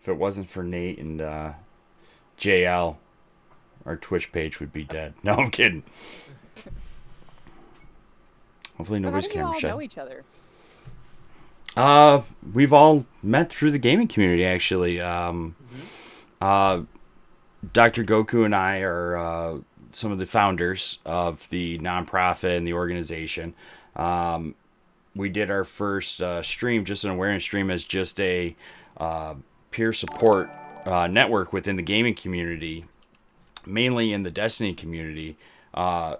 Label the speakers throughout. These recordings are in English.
Speaker 1: If it wasn't for Nate and JL, our Twitch page would be dead. No, I'm kidding. Hopefully
Speaker 2: So how
Speaker 1: nobody's
Speaker 2: did you
Speaker 1: camera
Speaker 2: all
Speaker 1: shut.
Speaker 2: know each other?
Speaker 1: We've all met through the gaming community, actually.
Speaker 3: Mm-hmm.
Speaker 1: Uh, Dr. Goku and I are some of the founders of the nonprofit and the organization. Um, we did our first stream, just an awareness stream, as just a uh, peer support network within the gaming community, mainly in the Destiny community, uh,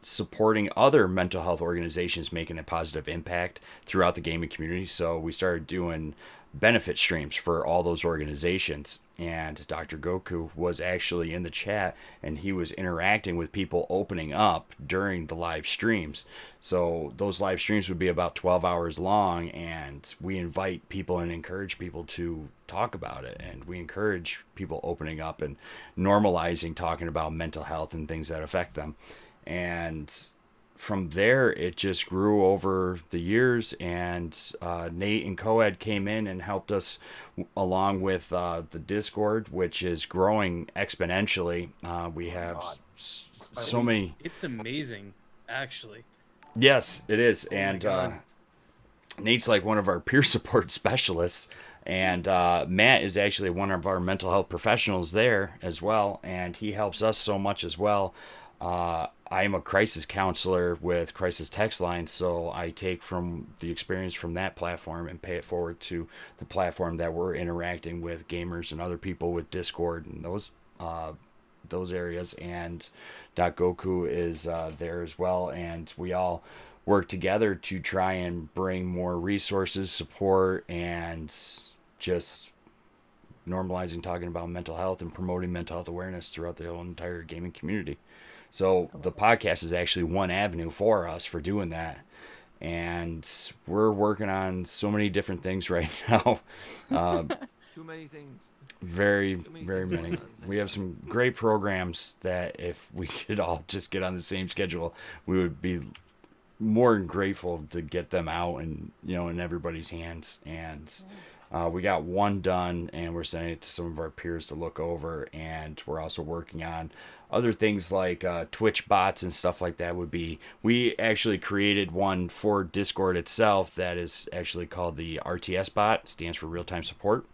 Speaker 1: supporting other mental health organizations making a positive impact throughout the gaming community. So we started doing benefit streams for all those organizations. And Dr. Goku was actually in the chat and he was interacting with people opening up during the live streams. So those live streams would be about 12 hours long, and we invite people and encourage people to talk about it. And we encourage people opening up and normalizing talking about mental health and things that affect them. And from there, it just grew over the years. And Nate and Coed came in and helped us, along with the Discord, which is growing exponentially. We
Speaker 3: Oh my
Speaker 1: have
Speaker 3: God.
Speaker 1: so many.
Speaker 4: It's amazing, actually.
Speaker 1: Yes, it is.
Speaker 4: Oh my
Speaker 1: And
Speaker 4: God.
Speaker 1: Nate's like one of our peer support specialists. And Matt is actually one of our mental health professionals there as well. And he helps us so much as well. I am a crisis counselor with Crisis Text Line, so I take from the experience from that platform and pay it forward to the platform that we're interacting with gamers and other people with Discord and those areas. And Doc Goku is there as well, and we all work together to try and bring more resources, support, and just normalizing talking about mental health and promoting mental health awareness throughout the whole entire gaming community. So the podcast is actually one avenue for us for doing that. And we're working on so many different things right now. Uh,
Speaker 3: Too many things.
Speaker 1: very,
Speaker 3: Too many
Speaker 1: very
Speaker 3: things
Speaker 1: many.
Speaker 3: going on at the same
Speaker 1: We have
Speaker 3: time.
Speaker 1: some great programs that if we could all just get on the same schedule, we would be more than grateful to get them out and, in everybody's hands. And we got one done, and we're sending it to some of our peers to look over. And we're also working on other things like Twitch bots and stuff like that. We actually created one for Discord itself that is actually called the RTS Bot, stands for real time support.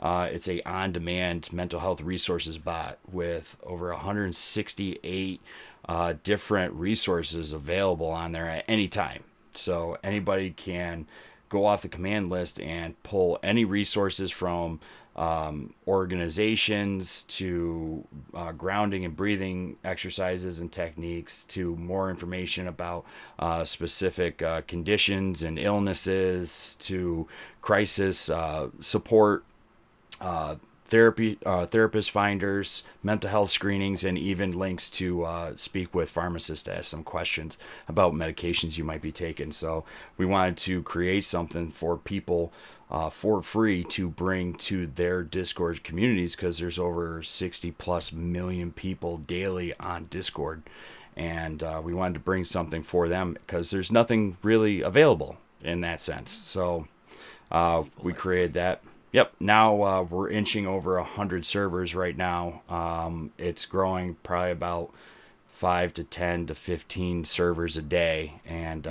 Speaker 1: It's a on-demand mental health resources bot with over 168 different resources available on there at any time. So anybody can go off the command list and pull any resources from organizations to grounding and breathing exercises and techniques to more information about specific conditions and illnesses to crisis support, therapist finders, mental health screenings, and even links to speak with pharmacists to ask some questions about medications you might be taking. So we wanted to create something for people for free to bring to their Discord communities, because there's over 60 plus million people daily on Discord. And we wanted to bring something for them because there's nothing really available in that sense. So we created that. Yep. Now we're inching over 100 servers right now. It's growing probably about 5 to 10 to 15 servers a day, and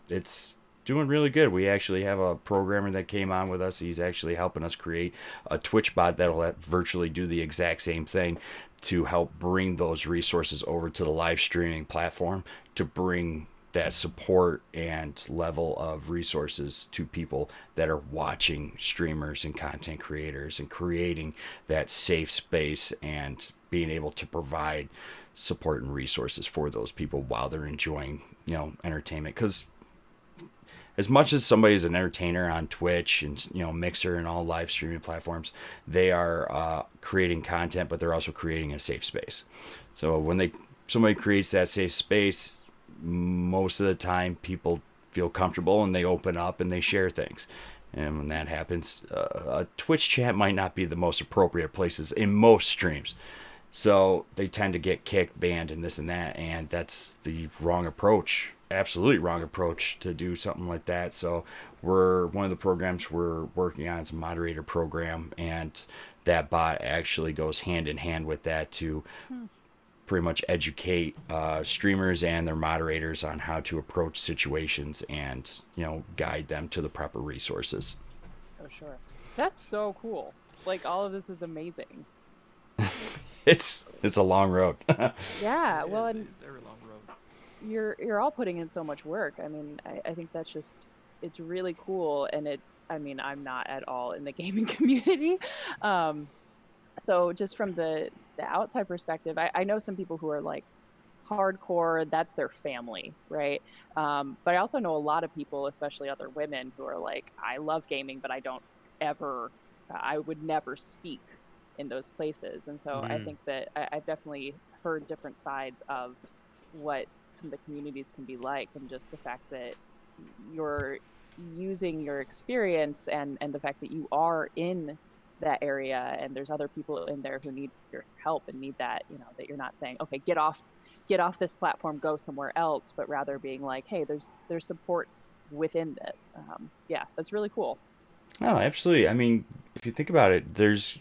Speaker 1: it's doing really good. We actually have a programmer that came on with us. He's actually helping us create a Twitch bot that'll virtually do the exact same thing to help bring those resources over to the live streaming platform to bring that support and level of resources to people that are watching streamers and content creators and creating that safe space and being able to provide support and resources for those people while they're enjoying, entertainment. Because as much as somebody's an entertainer on Twitch and Mixer and all live streaming platforms, they are creating content, but they're also creating a safe space. So when somebody creates that safe space, most of the time people feel comfortable and they open up and they share things. And when that happens, a Twitch chat might not be the most appropriate places in most streams. So they tend to get kicked, banned, and this and that. And that's the wrong approach absolutely wrong approach to do something like that. So we're one of the programs we're working on is a moderator program, and that bot actually goes hand in hand with that to pretty much educate streamers and their moderators on how to approach situations and guide them to the proper resources.
Speaker 2: Oh, sure. That's so cool. Like, all of this is amazing.
Speaker 1: It's a long road.
Speaker 2: Yeah,
Speaker 3: It
Speaker 2: well,
Speaker 3: is
Speaker 2: and
Speaker 3: a very long road.
Speaker 2: you're all putting in so much work. I mean, I think that's just it's really cool, and I mean, I'm not at all in the gaming community. Um, so just from the outside perspective, I know some people who are like hardcore, that's their family, right? But I also know a lot of people, especially other women, who are like, I love gaming, but I don't ever, I would never speak in those places. And so I think that I've definitely heard different sides of what some of the communities can be like, and just the fact that you're using your experience and the fact that you are in that area and there's other people in there who need your help and need that, that you're not saying, okay, get off this platform, go somewhere else, but rather being like, hey, there's support within this. Yeah, that's really cool.
Speaker 1: Oh, absolutely. I mean, if you think about it, there's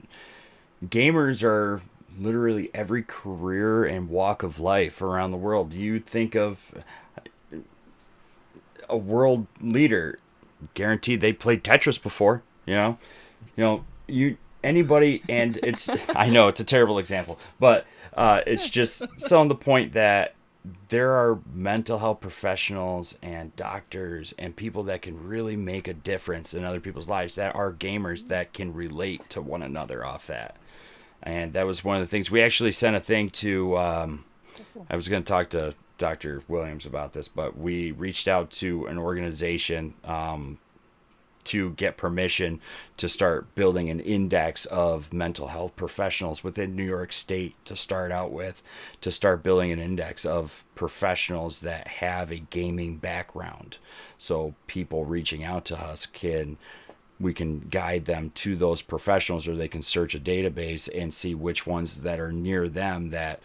Speaker 1: gamers are literally every career and walk of life around the world. You think of a world leader, guaranteed they played Tetris before, you anybody, and it's I know it's a terrible example, but it's just so on the point that there are mental health professionals and doctors and people that can really make a difference in other people's lives that are gamers that can relate to one another off that. And that was one of the things we actually sent a thing to. I was going to talk to Dr. Williams about this, but we reached out to an organization to get permission to start building an index of mental health professionals within New York State to start out with, to start building an index of professionals that have a gaming background. So people reaching out to us we can guide them to those professionals, or they can search a database and see which ones that are near them that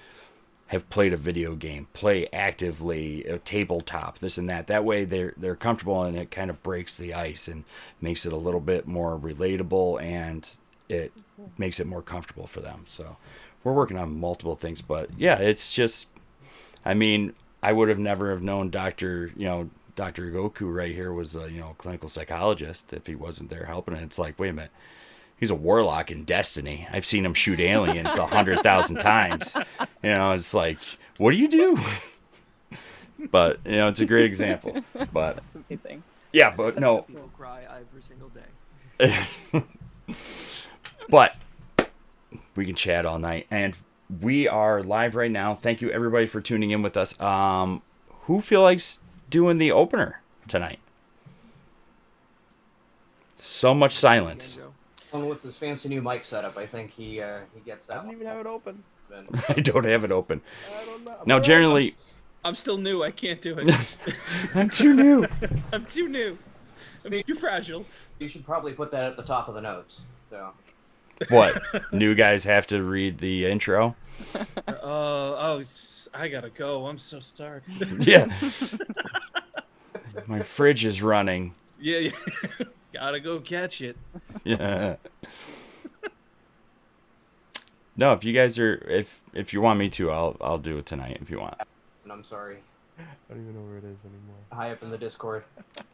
Speaker 1: have played a video game, play actively, a tabletop, this and that. That way they're comfortable, and it kind of breaks the ice and makes it a little bit more relatable, and it makes it more comfortable for them. So we're working on multiple things, but yeah, it's just, I mean, I would have never have known Dr. Goku right here was a clinical psychologist if he wasn't there helping. And it's like, wait a minute, he's a warlock in Destiny. I've seen him shoot aliens 100,000 times. It's like, what do you do? But it's a great example. But
Speaker 2: That's amazing.
Speaker 1: yeah, but no.
Speaker 3: People cry every single day.
Speaker 1: But we can chat all night, and we are live right now. Thank you everybody for tuning in with us. Who feel like doing the opener tonight? So much silence.
Speaker 5: With his fancy new mic setup, I think he gets that.
Speaker 6: I don't even have it open.
Speaker 1: I don't have it open.
Speaker 6: I don't know.
Speaker 1: Now, generally,
Speaker 4: I'm still new. I can't do it.
Speaker 1: I'm too new.
Speaker 4: I'm too new. I'm too fragile.
Speaker 5: You should probably put that at the top of the notes. So.
Speaker 1: What? New guys have to read the intro?
Speaker 4: I gotta go. I'm so sorry.
Speaker 1: Yeah. My fridge is running.
Speaker 4: Yeah. Gotta go catch it.
Speaker 1: Yeah. No, if you guys are, if you want me to, I'll do it tonight if you want.
Speaker 5: And I'm sorry.
Speaker 6: I don't even know where it is anymore.
Speaker 5: High up in the Discord.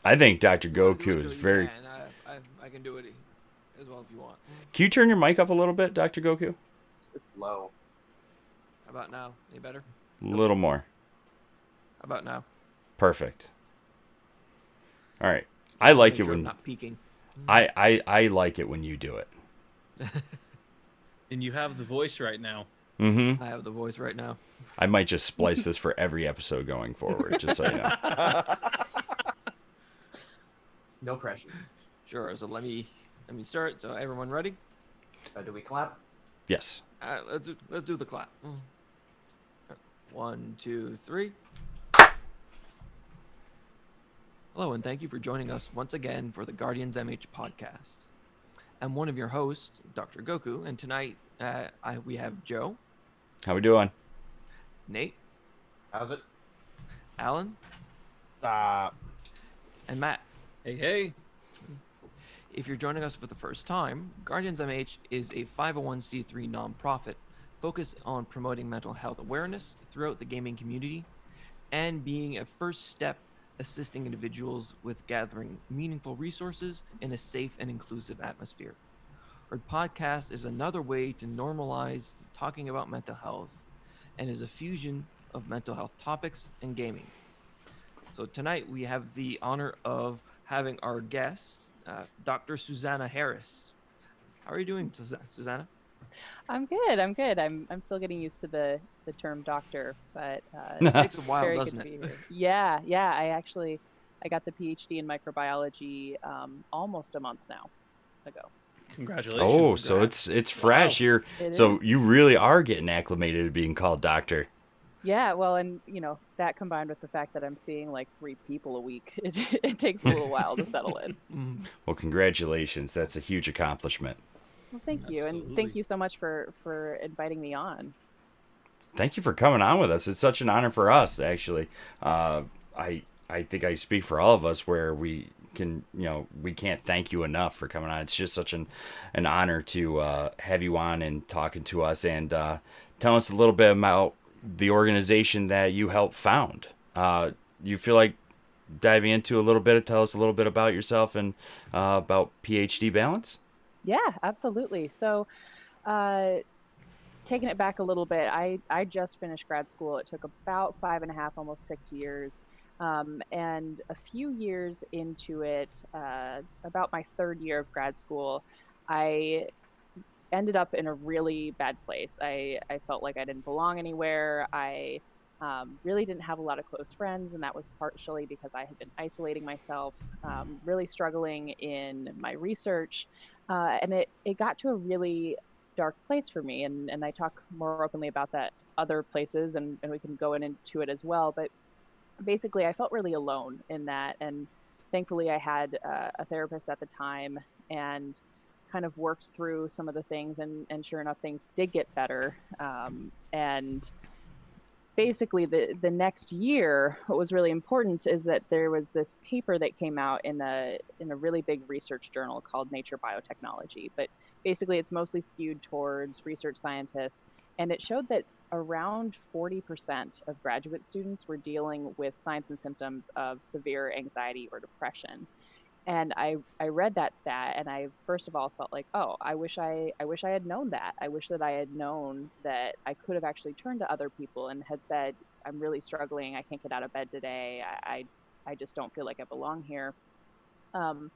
Speaker 1: I think Dr.
Speaker 3: Do it
Speaker 1: Goku
Speaker 3: till
Speaker 1: is
Speaker 3: you
Speaker 1: very.
Speaker 3: can. I can do it as well if you want.
Speaker 1: Can you turn your mic up a little bit, Dr. Goku?
Speaker 5: It's low.
Speaker 3: How about now? Any better?
Speaker 1: A little more.
Speaker 3: How about now?
Speaker 1: Perfect. All right. I like
Speaker 3: Make
Speaker 1: it
Speaker 3: sure I'm
Speaker 1: when
Speaker 3: not peeking.
Speaker 1: I like it when you do it.
Speaker 4: And you have the voice right now.
Speaker 1: Mm-hmm.
Speaker 3: I have the voice right now.
Speaker 1: I might just splice this for every episode going forward, just so you know.
Speaker 5: No pressure.
Speaker 3: Sure. So let me start. So everyone ready?
Speaker 5: Do we clap?
Speaker 1: Yes.
Speaker 3: Let's do the clap. 1, 2, 3. Hello, and thank you for joining us once again for the Guardians MH podcast. I'm one of your hosts, Dr. Goku, and tonight we have Joe,
Speaker 1: How we doing?
Speaker 3: Nate,
Speaker 5: How's it?
Speaker 3: Alan,
Speaker 5: Stop.
Speaker 3: And Matt.
Speaker 4: Hey, hey.
Speaker 3: If you're joining us for the first time, Guardians MH is a 501c3 nonprofit focused on promoting mental health awareness throughout the gaming community and being a first step assisting individuals with gathering meaningful resources in a safe and inclusive atmosphere. Our podcast is another way to normalize talking about mental health and is a fusion of mental health topics and gaming. So tonight we have the honor of having our guest, Dr. Susanna Harris. How are you doing, Susanna?
Speaker 2: I'm good. I'm good. I'm still getting used to the term doctor, but
Speaker 3: It takes a while,
Speaker 2: very good
Speaker 3: doesn't
Speaker 2: to
Speaker 3: it?
Speaker 2: be here. Yeah, yeah. I got the PhD in microbiology almost a month now ago.
Speaker 4: Congratulations.
Speaker 1: Oh, so
Speaker 3: Congrats.
Speaker 1: it's fresh.
Speaker 4: Wow.
Speaker 2: It
Speaker 1: So
Speaker 2: is.
Speaker 1: you really are getting acclimated to being called doctor.
Speaker 2: Yeah, well, and that combined with the fact that I'm seeing like 3 people a week, it takes a little while to settle in.
Speaker 1: Well, congratulations. That's a huge accomplishment.
Speaker 2: Well, thank you, and
Speaker 4: Absolutely.
Speaker 2: thank you so much for inviting me on.
Speaker 1: Thank you for coming on with us. It's such an honor for us, actually. I think I speak for all of us where we can, we can't thank you enough for coming on. It's just such an honor to have you on and talking to us and tell us a little bit about the organization that you helped found. You feel like diving into a little bit, tell us a little bit about yourself and about PhD Balance?
Speaker 2: Yeah, absolutely. So, uh, taking it back a little bit, I just finished grad school. It took about 5.5, almost 6 years. And a few years into it, about my third year of grad school, I ended up in a really bad place. I felt like I didn't belong anywhere. I really didn't have a lot of close friends, and that was partially because I had been isolating myself, really struggling in my research. And it got to a really dark place for me. And I talk more openly about that other places, and we can go into it as well. But basically, I felt really alone in that. And thankfully, I had a therapist at the time and kind of worked through some of the things. And sure enough, things did get better. And basically the next year, what was really important is that there was this paper that came out in a really big research journal called Nature Biotechnology. But basically it's mostly skewed towards research scientists, and it showed that around 40% of graduate students were dealing with signs and symptoms of severe anxiety or depression. And I read that stat, and I first of all felt like, oh, I wish I had known that. I wish that I had known that I could have actually turned to other people and had said, I'm really struggling. I can't get out of bed today. I just don't feel like I belong here. Um,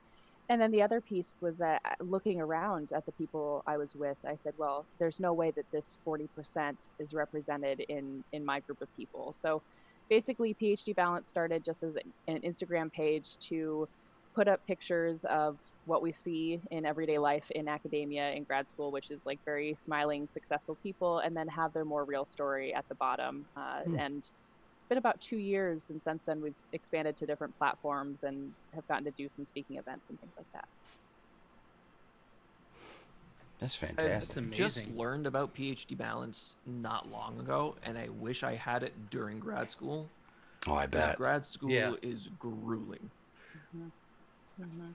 Speaker 2: and then the other piece was that looking around at the people I was with, I said, well, there's no way that this 40% is represented in my group of people. So basically, PhD Balance started just as an Instagram page to put up pictures of what we see in everyday life in academia in grad school, which is like very smiling, successful people, and then have their more real story at the bottom. And it's been about 2 years, and since then we've expanded to different platforms and have gotten to do some speaking events and things like that.
Speaker 1: That's
Speaker 3: I
Speaker 1: fantastic.
Speaker 4: That's
Speaker 3: just
Speaker 4: amazing.
Speaker 3: learned about PhD Balance not long ago, and I wish I had it during grad school.
Speaker 1: Oh, I bet.
Speaker 3: Grad school
Speaker 4: Yeah.
Speaker 3: is grueling.
Speaker 2: Mm-hmm.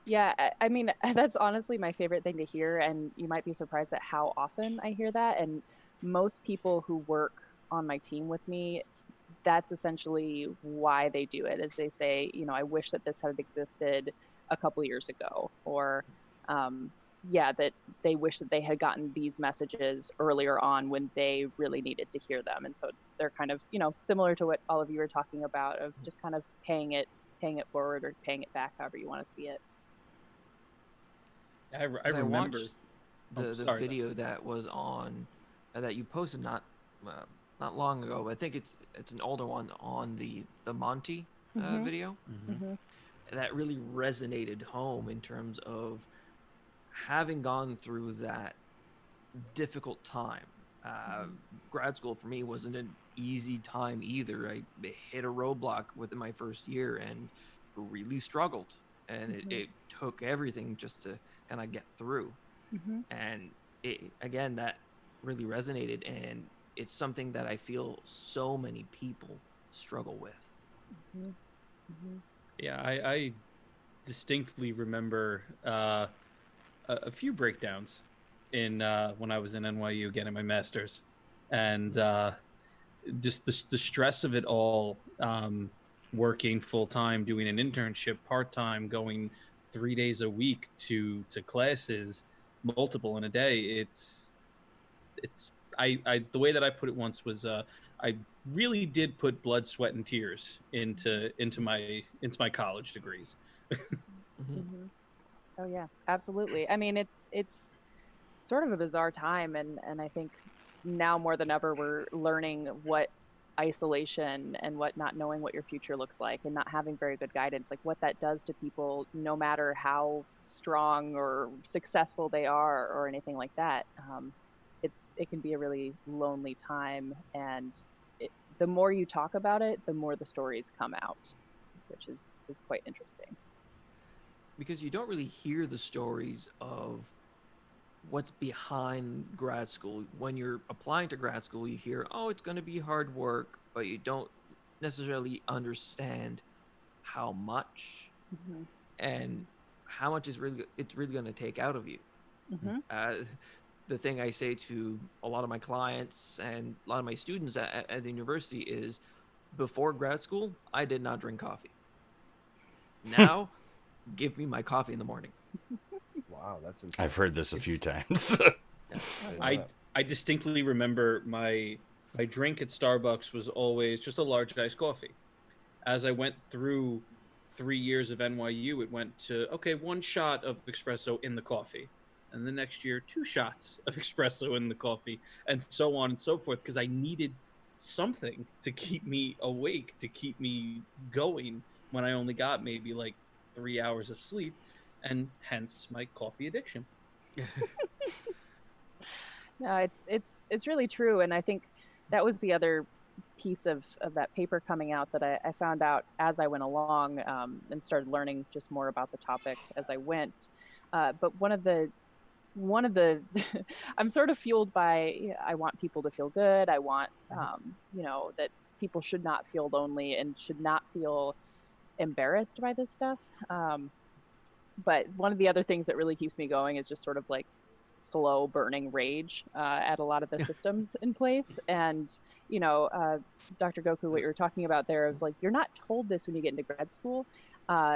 Speaker 2: Yeah, I mean, that's honestly my favorite thing to hear, and you might be surprised at how often I hear that. And most people who work on my team with me, that's essentially why they do it, is they say, I wish that this had existed a couple years ago, or yeah, that they wish that they had gotten these messages earlier on when they really needed to hear them. And so they're kind of, similar to what all of you were talking about, of just kind of paying it forward or paying it back, however you want to see it.
Speaker 4: I
Speaker 3: 'Cause
Speaker 4: remember.
Speaker 3: watched
Speaker 4: Oh,
Speaker 3: the
Speaker 4: sorry.
Speaker 3: video that was on that you posted not long ago. But I think it's an older one on the Monty
Speaker 2: Mhm.
Speaker 3: video
Speaker 2: Mm-hmm.
Speaker 3: that really resonated home in terms of having gone through that difficult time. Grad school for me wasn't an easy time either. I hit a roadblock within my first year and really struggled, and it took everything just to kind of get through.
Speaker 2: Mm-hmm.
Speaker 3: And again, that really resonated, and it's something that I feel so many people struggle with.
Speaker 2: Mm-hmm. Mhm.
Speaker 4: Yeah, I distinctly remember a few breakdowns in when I was in NYU getting my master's, and just the stress of it all, working full time, doing an internship part time, going 3 days a week to classes, multiple in a day. It's I the way that I put it once was I really did put blood, sweat, and tears into my college degrees.
Speaker 3: Hmm.
Speaker 2: Hmm. Oh yeah, absolutely. I mean, it's sort of a bizarre time, and I think now more than ever we're learning what isolation and what not knowing what your future looks like and not having very good guidance, like what that does to people, no matter how strong or successful they are or anything like that. It can be a really lonely time, and it, the more you talk about it, the more the stories come out, which is quite interesting.
Speaker 3: Because you don't really hear the stories of what's behind grad school. When you're applying to grad school, you hear, oh, it's going to be hard work, but you don't necessarily understand how much
Speaker 2: Hmm.
Speaker 3: and how much is really it's really going to take out of you.
Speaker 2: Hmm.
Speaker 3: Uh, the thing I say to a lot of my clients and a lot of my students at the university is, before grad school, I did not drink coffee. Now, give me my coffee in the morning.
Speaker 6: Wow, that's
Speaker 1: I've
Speaker 6: intense.
Speaker 1: heard this a few
Speaker 3: It's
Speaker 1: times.
Speaker 3: yeah.
Speaker 2: Oh
Speaker 6: I didn't know
Speaker 2: wow.
Speaker 4: I
Speaker 6: that.
Speaker 4: I distinctly remember my drink at Starbucks was always just a large iced coffee. As I went through 3 years of NYU, it went to, okay, one shot of espresso in the coffee. And the next year, two shots of espresso in the coffee, and so on and so forth, because I needed something to keep me awake, to keep me going when I only got maybe like 3 hours of sleep, and hence my coffee addiction.
Speaker 2: No, it's really true, and I think that was the other piece of that paper coming out that I found out as I went along, and started learning just more about the topic as I went. But one of the I'm sort of fueled by, I want people to feel good. I want, that people should not feel lonely and should not feel embarrassed by this stuff. But one of the other things that really keeps me going is just sort of like slow burning rage at a lot of the systems in place. And you know uh, Dr. Goku, what
Speaker 3: The-
Speaker 2: you were talking about there, of like, you're not told this when you get into grad school.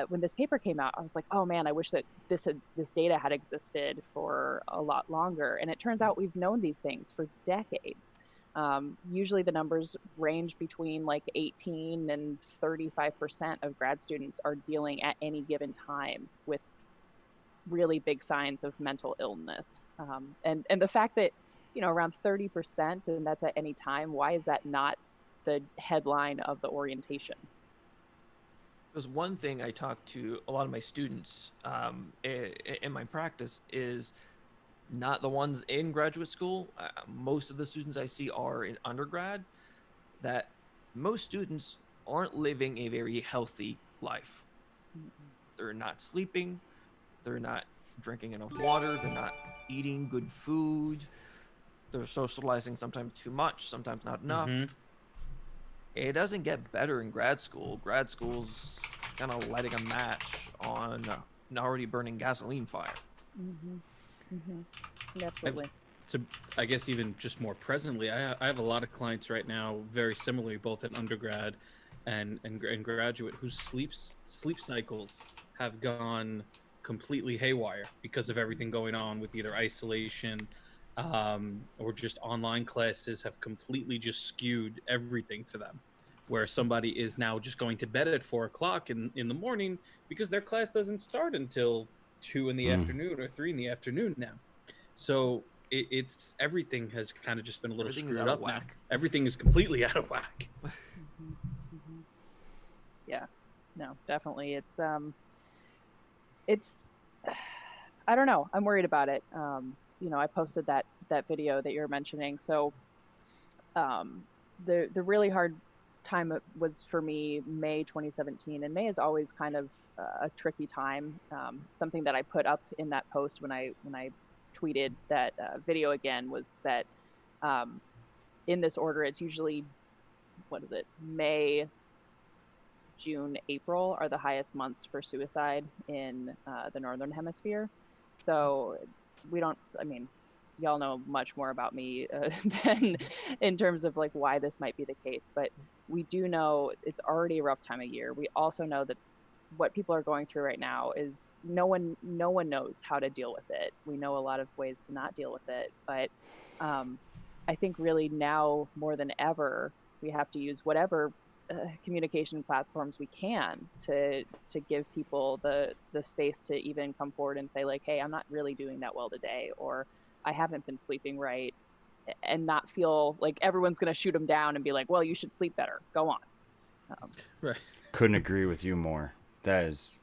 Speaker 2: When this paper came out, I was like, oh man, I wish that this data had existed for a lot longer. And it turns out we've known these things for decades. Usually the numbers range between like 18 and 35% of grad students are dealing at any given time with really big signs of mental illness. And the fact that, around 30%, and that's at any time, why is that not the headline of the orientation?
Speaker 3: Because one thing I talk to a lot of my students in my practice is not the ones in graduate school. Most of the students I see are in undergrad. That most students aren't living a very healthy life. They're not sleeping. They're not drinking enough water. They're not eating good food. They're socializing sometimes too much, sometimes not
Speaker 4: Mm-hmm.
Speaker 3: enough. It doesn't get better in grad school. Grad school's kind of lighting a match on an already burning gasoline fire.
Speaker 2: Mm-hmm. Mm-hmm.
Speaker 4: I've,
Speaker 2: Absolutely.
Speaker 4: to I guess even just more presently, I have a lot of clients right now, very similarly, both in undergrad and graduate, whose sleep cycles have gone completely haywire because of everything going on with either isolation, or just online classes have completely just skewed everything for them. Where somebody is now just going to bed at 4 o'clock in the morning because their class doesn't start until 2 in the afternoon or 3 in the afternoon now. So it's everything has kind of just been a little
Speaker 3: Everything is
Speaker 4: screwed
Speaker 3: out of
Speaker 4: up now.
Speaker 3: whack.
Speaker 4: Everything is completely out of whack.
Speaker 2: Mm-hmm. Mm-hmm. Yeah. No, definitely. It's I don't know. I'm worried about it. I posted that video that you're mentioning. So um, the really hard time was for me May 2017, and May is always kind of a tricky time. Something that I put up in that post when I tweeted that video again was that, um, in this order, it's usually, what is it, May June, April are the highest months for suicide in the Northern Hemisphere. So we don't, I mean, y'all know much more about me than in terms of like why this might be the case, but we do know it's already a rough time of year. We also know that what people are going through right now is no one knows how to deal with it. We know a lot of ways to not deal with it, but I think really now more than ever we have to use whatever communication platforms we can to give people the space to even come forward and say like, hey, I'm not really doing that well today, or I haven't been sleeping right, and not feel like everyone's going to shoot them down and be like, well, you should sleep better, go on.
Speaker 4: Right.
Speaker 1: Couldn't agree with you more. That is,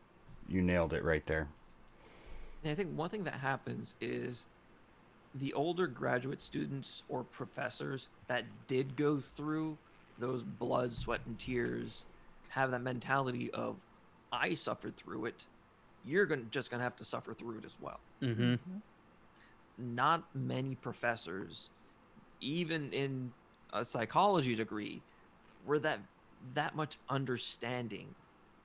Speaker 1: you nailed it right there.
Speaker 3: And I think one thing that happens is the older graduate students or professors that did go through those blood, sweat, and tears have that mentality of, I suffered through it. You're just gonna have to suffer through it as well.
Speaker 4: Mm-hmm.
Speaker 3: Not many professors, even in a psychology degree, were that much understanding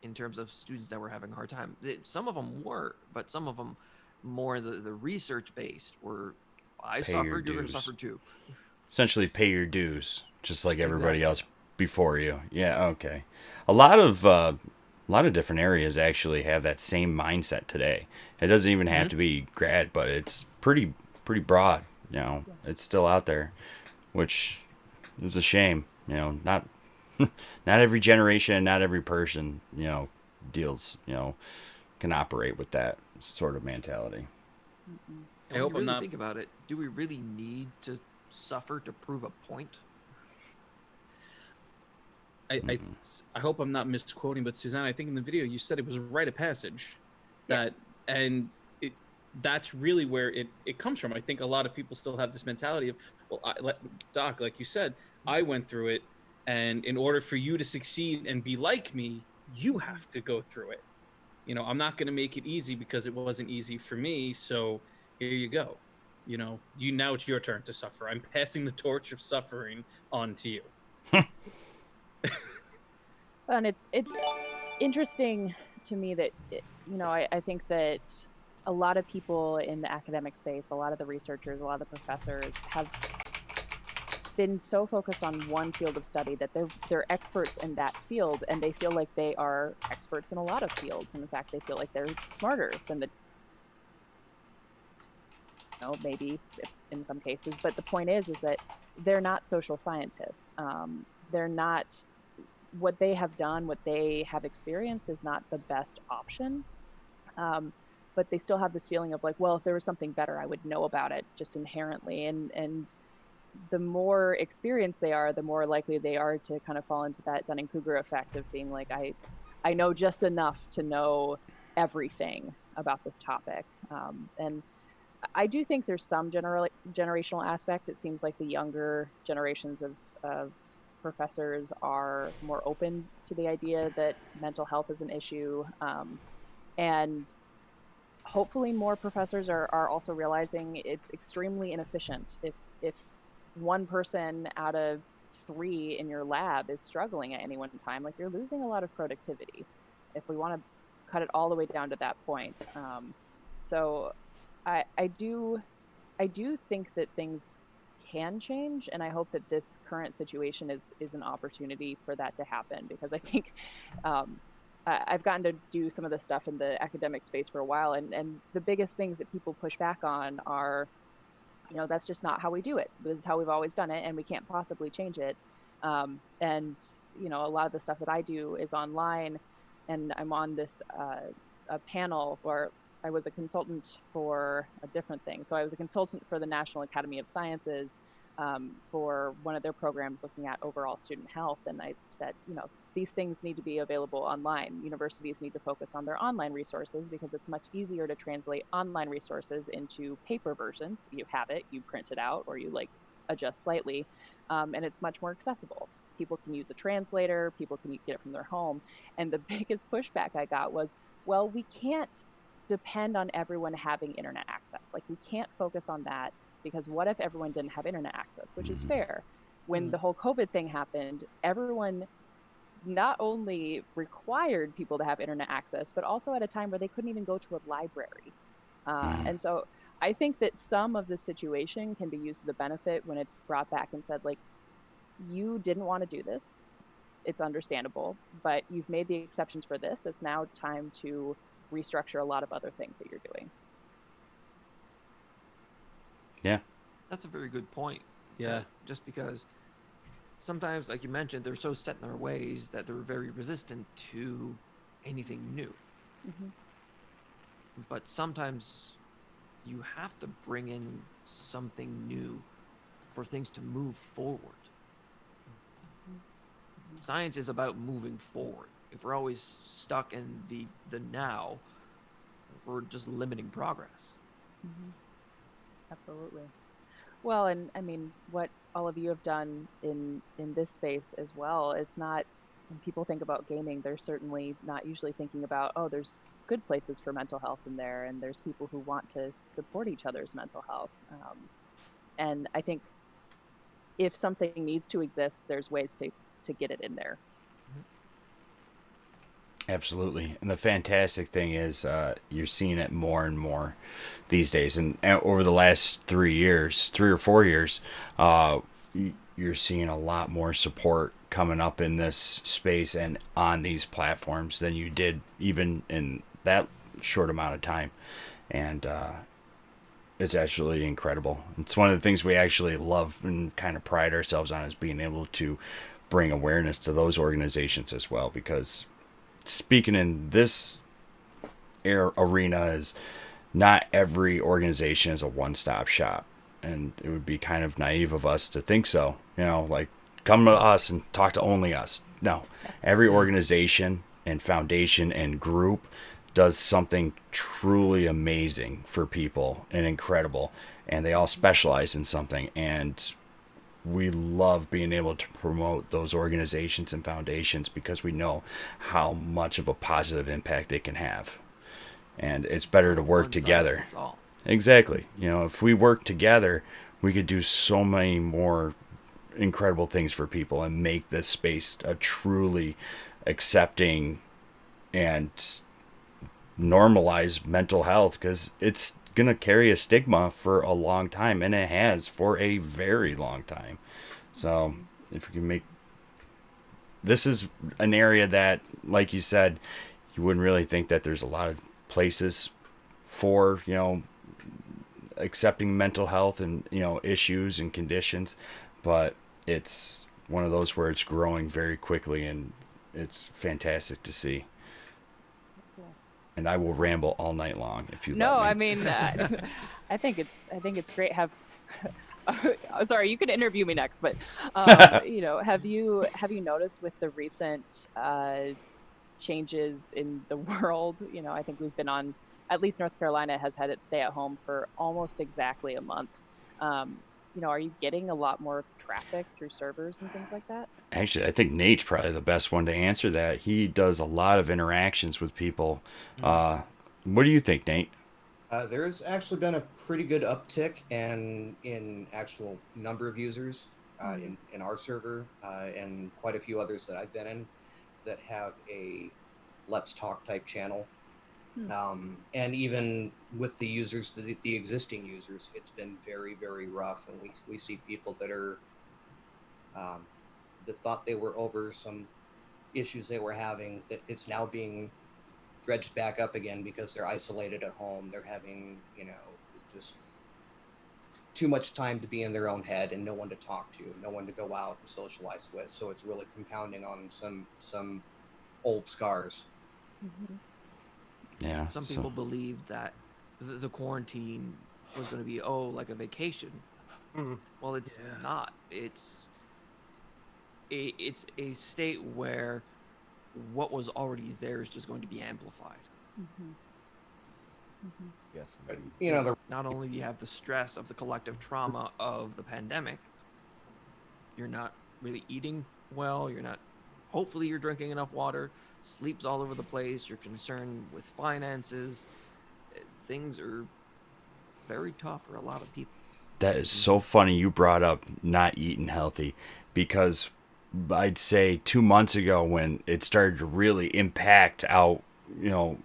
Speaker 3: in terms of students that were having a hard time. Some of them were, but some of them more the research based were, I
Speaker 1: Pay your
Speaker 3: suffered, you're going to
Speaker 1: dues.
Speaker 3: suffer too.
Speaker 1: Essentially, pay your dues, just like everybody else before you. Yeah, okay. A lot of different areas actually have that same mindset today. It doesn't even have to be grad, but it's pretty broad. You know, it's still out there, which is a shame. You know, not every generation, not every person, you know, deals, you know, can operate with that sort of mentality.
Speaker 3: And when you really think about it, do we really need to suffer to prove a point?
Speaker 4: I hope I'm not misquoting, but Susanna, I think in the video you said it was a rite of passage, and that's really where it comes from. I think a lot of people still have this mentality of, well, Doc, like you said, I went through it, and in order for you to succeed and be like me, you have to go through it. You know, I'm not going to make it easy because it wasn't easy for me. So here you go. You know, now it's your turn to suffer. I'm passing the torch of suffering on to you.
Speaker 2: And it's interesting to me that, you know, I think that a lot of people in the academic space, a lot of the researchers, a lot of the professors have been so focused on one field of study that they're experts in that field, and they feel like they are experts in a lot of fields. And in fact, they feel like they're smarter than the, you know, maybe in some cases. But the point is that they're not social scientists. They're not, what they have done, what they have experienced is not the best option. But they still have this feeling of like, well, if there was something better, I would know about it just inherently. And the more experienced they are, the more likely they are to kind of fall into that Dunning-Kruger effect of being like, I know just enough to know everything about this topic. And I do think there's some generational aspect. It seems like the younger generations of professors are more open to the idea that mental health is an issue. And hopefully more professors are also realizing it's extremely inefficient. If one person out of 3 in your lab is struggling at any one time, like, you're losing a lot of productivity if we want to cut it all the way down to that point. So I do think that things can change, and I hope that this current situation is an opportunity for that to happen, because I think I've gotten to do some of this stuff in the academic space for a while, and the biggest things that people push back on are, you know, that's just not how we do it. This is how we've always done it, and we can't possibly change it. And, you know, a lot of the stuff that I do is online, and I'm on this a panel where I was a consultant for a different thing. So I was a consultant for the National Academy of Sciences for one of their programs looking at overall student health. And I said, you know, these things need to be available online. Universities need to focus on their online resources because it's much easier to translate online resources into paper versions. You have it, you print it out, or you like adjust slightly, and it's much more accessible. People can use a translator, people can get it from their home. And the biggest pushback I got was, well, we can't depend on everyone having internet access. Like, we can't focus on that, because what if everyone didn't have internet access, which is fair. When the whole COVID thing happened, everyone not only required people to have internet access, but also at a time where they couldn't even go to a library. And so I think that some of the situation can be used to the benefit when it's brought back and said, like, you didn't want to do this. It's understandable, but you've made the exceptions for this. It's now time to restructure a lot of other things that you're doing.
Speaker 1: Yeah.
Speaker 3: That's a very good point.
Speaker 4: Yeah.
Speaker 3: Just because sometimes, like you mentioned, they're so set in their ways that they're very resistant to anything new.
Speaker 2: Mm-hmm.
Speaker 3: But sometimes you have to bring in something new for things to move forward. Science is about moving forward. If we're always stuck in the now, we're just limiting progress.
Speaker 2: Mm-hmm. Absolutely. Well, and I mean, what all of you have done in this space as well, it's not, when people think about gaming, they're certainly not usually thinking about, oh, there's good places for mental health in there, and there's people who want to support each other's mental health. And I think if something needs to exist, there's ways to get it in there.
Speaker 1: Absolutely. And the fantastic thing is you're seeing it more and more these days. And over the last 3 or 4 years, you're seeing a lot more support coming up in this space and on these platforms than you did even in that short amount of time. And it's actually incredible. It's one of the things we actually love and kind of pride ourselves on, is being able to bring awareness to those organizations as well, because speaking in this arena is not every organization is a one-stop shop, and it would be kind of naive of us to think so, like come to us and talk to only us. No, every organization and foundation and group does something truly amazing for people and incredible, and they all specialize in something, and we love being able to promote those organizations and foundations because we know how much of a positive impact they can have. And it's better to work together. Exactly. If we work together, we could do so many more incredible things for people and make this space a truly accepting and normalize mental health, because it's going to carry a stigma for a long time, and it has for a very long time. So if we can make this is an area that, like you said, you wouldn't really think that there's a lot of places for accepting mental health and issues and conditions, but it's one of those where it's growing very quickly, and it's fantastic to see. And I will ramble all night long if you.
Speaker 2: No,
Speaker 1: let me.
Speaker 2: I mean, I think it's great. Sorry, you can interview me next, but have you noticed with the recent changes in the world? I think we've been on, at least North Carolina has had it stay at home for almost exactly a month. Are you getting a lot more traffic through servers and things like that?
Speaker 1: Actually, I think Nate's probably the best one to answer that. He does a lot of interactions with people. What do you think, Nate?
Speaker 5: There's actually been a pretty good uptick in actual number of users in our server and quite a few others that I've been in that have a Let's Talk type channel. And even with the users, the existing users, it's been very, very rough. And we see people that are that thought they were over some issues they were having, that it's now being dredged back up again because they're isolated at home. They're having, just too much time to be in their own head and no one to talk to, no one to go out and socialize with. So it's really compounding on some old scars.
Speaker 2: Mm-hmm.
Speaker 1: Yeah.
Speaker 3: Some people believe that the quarantine was going to be like a vacation. Well, it's not. It's a state where what was already there is just going to be amplified.
Speaker 6: Yes.
Speaker 3: Not only do you have the stress of the collective trauma of the pandemic, you're not really eating well, hopefully you're drinking enough water, sleep's all over the place, you're concerned with finances. Things are very tough for a lot of people.
Speaker 1: That is so funny you brought up not eating healthy, because I'd say 2 months ago when it started to really impact out,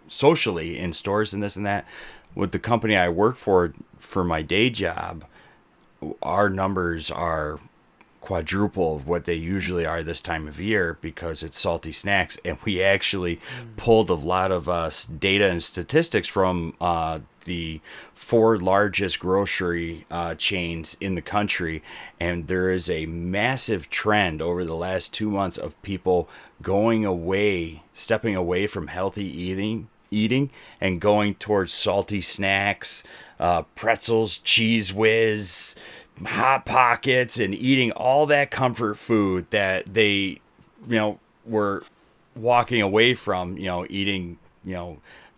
Speaker 1: socially in stores and this and that. With the company I work for my day job, our numbers are quadruple of what they usually are this time of year because it's salty snacks. And we actually pulled a lot of data and statistics from the four largest grocery chains in the country. And there is a massive trend over the last 2 months of people going away, stepping away from healthy eating and going towards salty snacks, pretzels, cheese whiz, hot pockets, and eating all that comfort food that they, were walking away from, eating,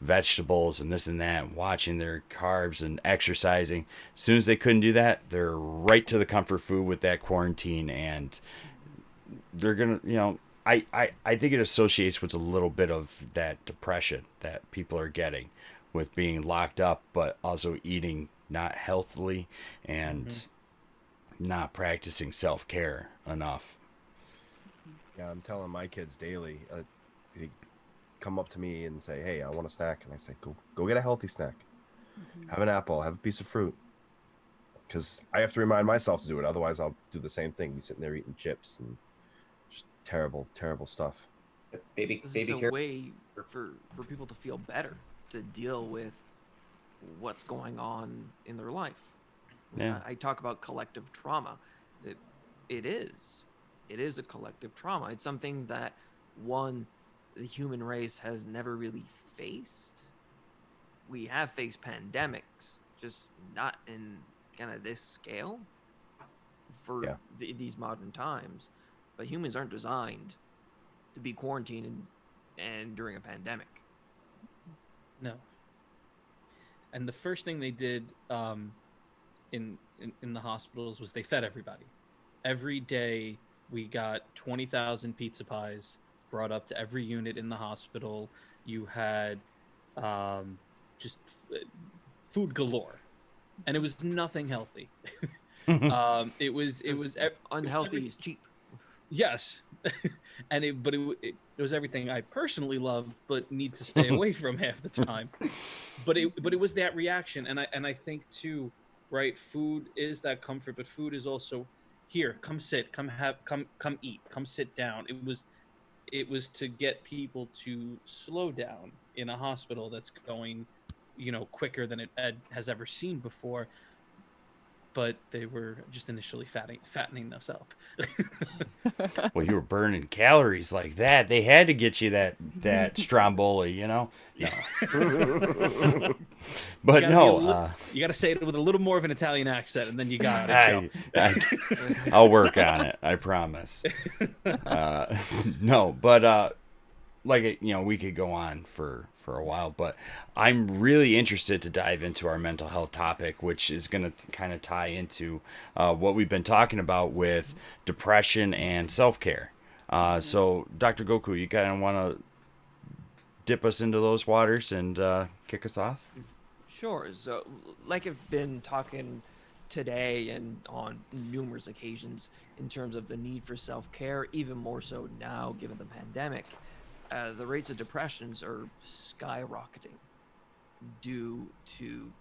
Speaker 1: vegetables and this and that, and watching their carbs and exercising. As soon as they couldn't do that, they're right to the comfort food with that quarantine, and they're gonna, I think it associates with a little bit of that depression that people are getting with being locked up, but also eating not healthily and not practicing self care enough.
Speaker 6: Yeah, I'm telling my kids daily. They come up to me and say, "Hey, I want a snack," and I say, "Go get a healthy snack. Have an apple. Have a piece of fruit." Because I have to remind myself to do it. Otherwise, I'll do the same thing. Be sitting there eating chips and just terrible, terrible stuff.
Speaker 5: Baby,
Speaker 3: Because it's
Speaker 5: baby
Speaker 3: a
Speaker 5: care.
Speaker 3: way for people to feel better, to deal with what's going on in their life.
Speaker 1: Yeah.
Speaker 3: I talk about collective trauma. It, it is. It is a collective trauma. It's something that, one, the human race has never really faced. We have faced pandemics, just not in kind of this scale for
Speaker 6: Yeah.
Speaker 3: these modern times. But humans aren't designed to be quarantined and during a pandemic.
Speaker 4: No. And the first thing they did in the hospitals was they fed everybody. Every day we got 20,000 pizza pies brought up to every unit in the hospital. You had just food galore, and it was nothing healthy. It was
Speaker 3: Unhealthy is cheap.
Speaker 4: yes, and it was everything I personally love but need to stay away from half the time. But it was that reaction, and I think too, right? Food is that comfort, but food is also here. Come sit, come eat, come sit down. It was to get people to slow down in a hospital that's going, quicker than has ever seen before. But they were just initially fattening us up.
Speaker 1: Well, you were burning calories like that. They had to get you that Stromboli, No. But no,
Speaker 4: You got to say it with a little more of an Italian accent, and then you got it, Joe.
Speaker 1: I'll work on it. I promise. No, but like we could go on for a while, but I'm really interested to dive into our mental health topic, which is going to kind of tie into what we've been talking about with depression and self-care. So Dr. Goku, you kind of want to dip us into those waters and kick us off?
Speaker 3: Sure. So, like I've been talking today and on numerous occasions in terms of the need for self care, even more so now given the pandemic, the rates of depressions are skyrocketing due to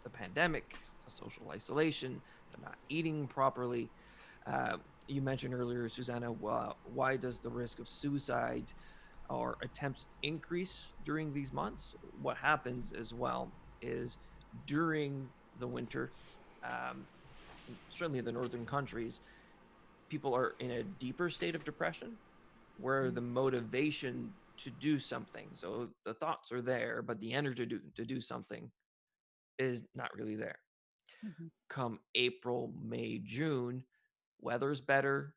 Speaker 3: the pandemic, social isolation, they're not eating properly. You mentioned earlier, Susanna, why does the risk of suicide or attempts increase during these months? What happens as well is during the winter, um, certainly in the northern countries, people are in a deeper state of depression where the motivation to do something, so the thoughts are there, but the energy to do something is not really there. Come April, May, June, weather's better,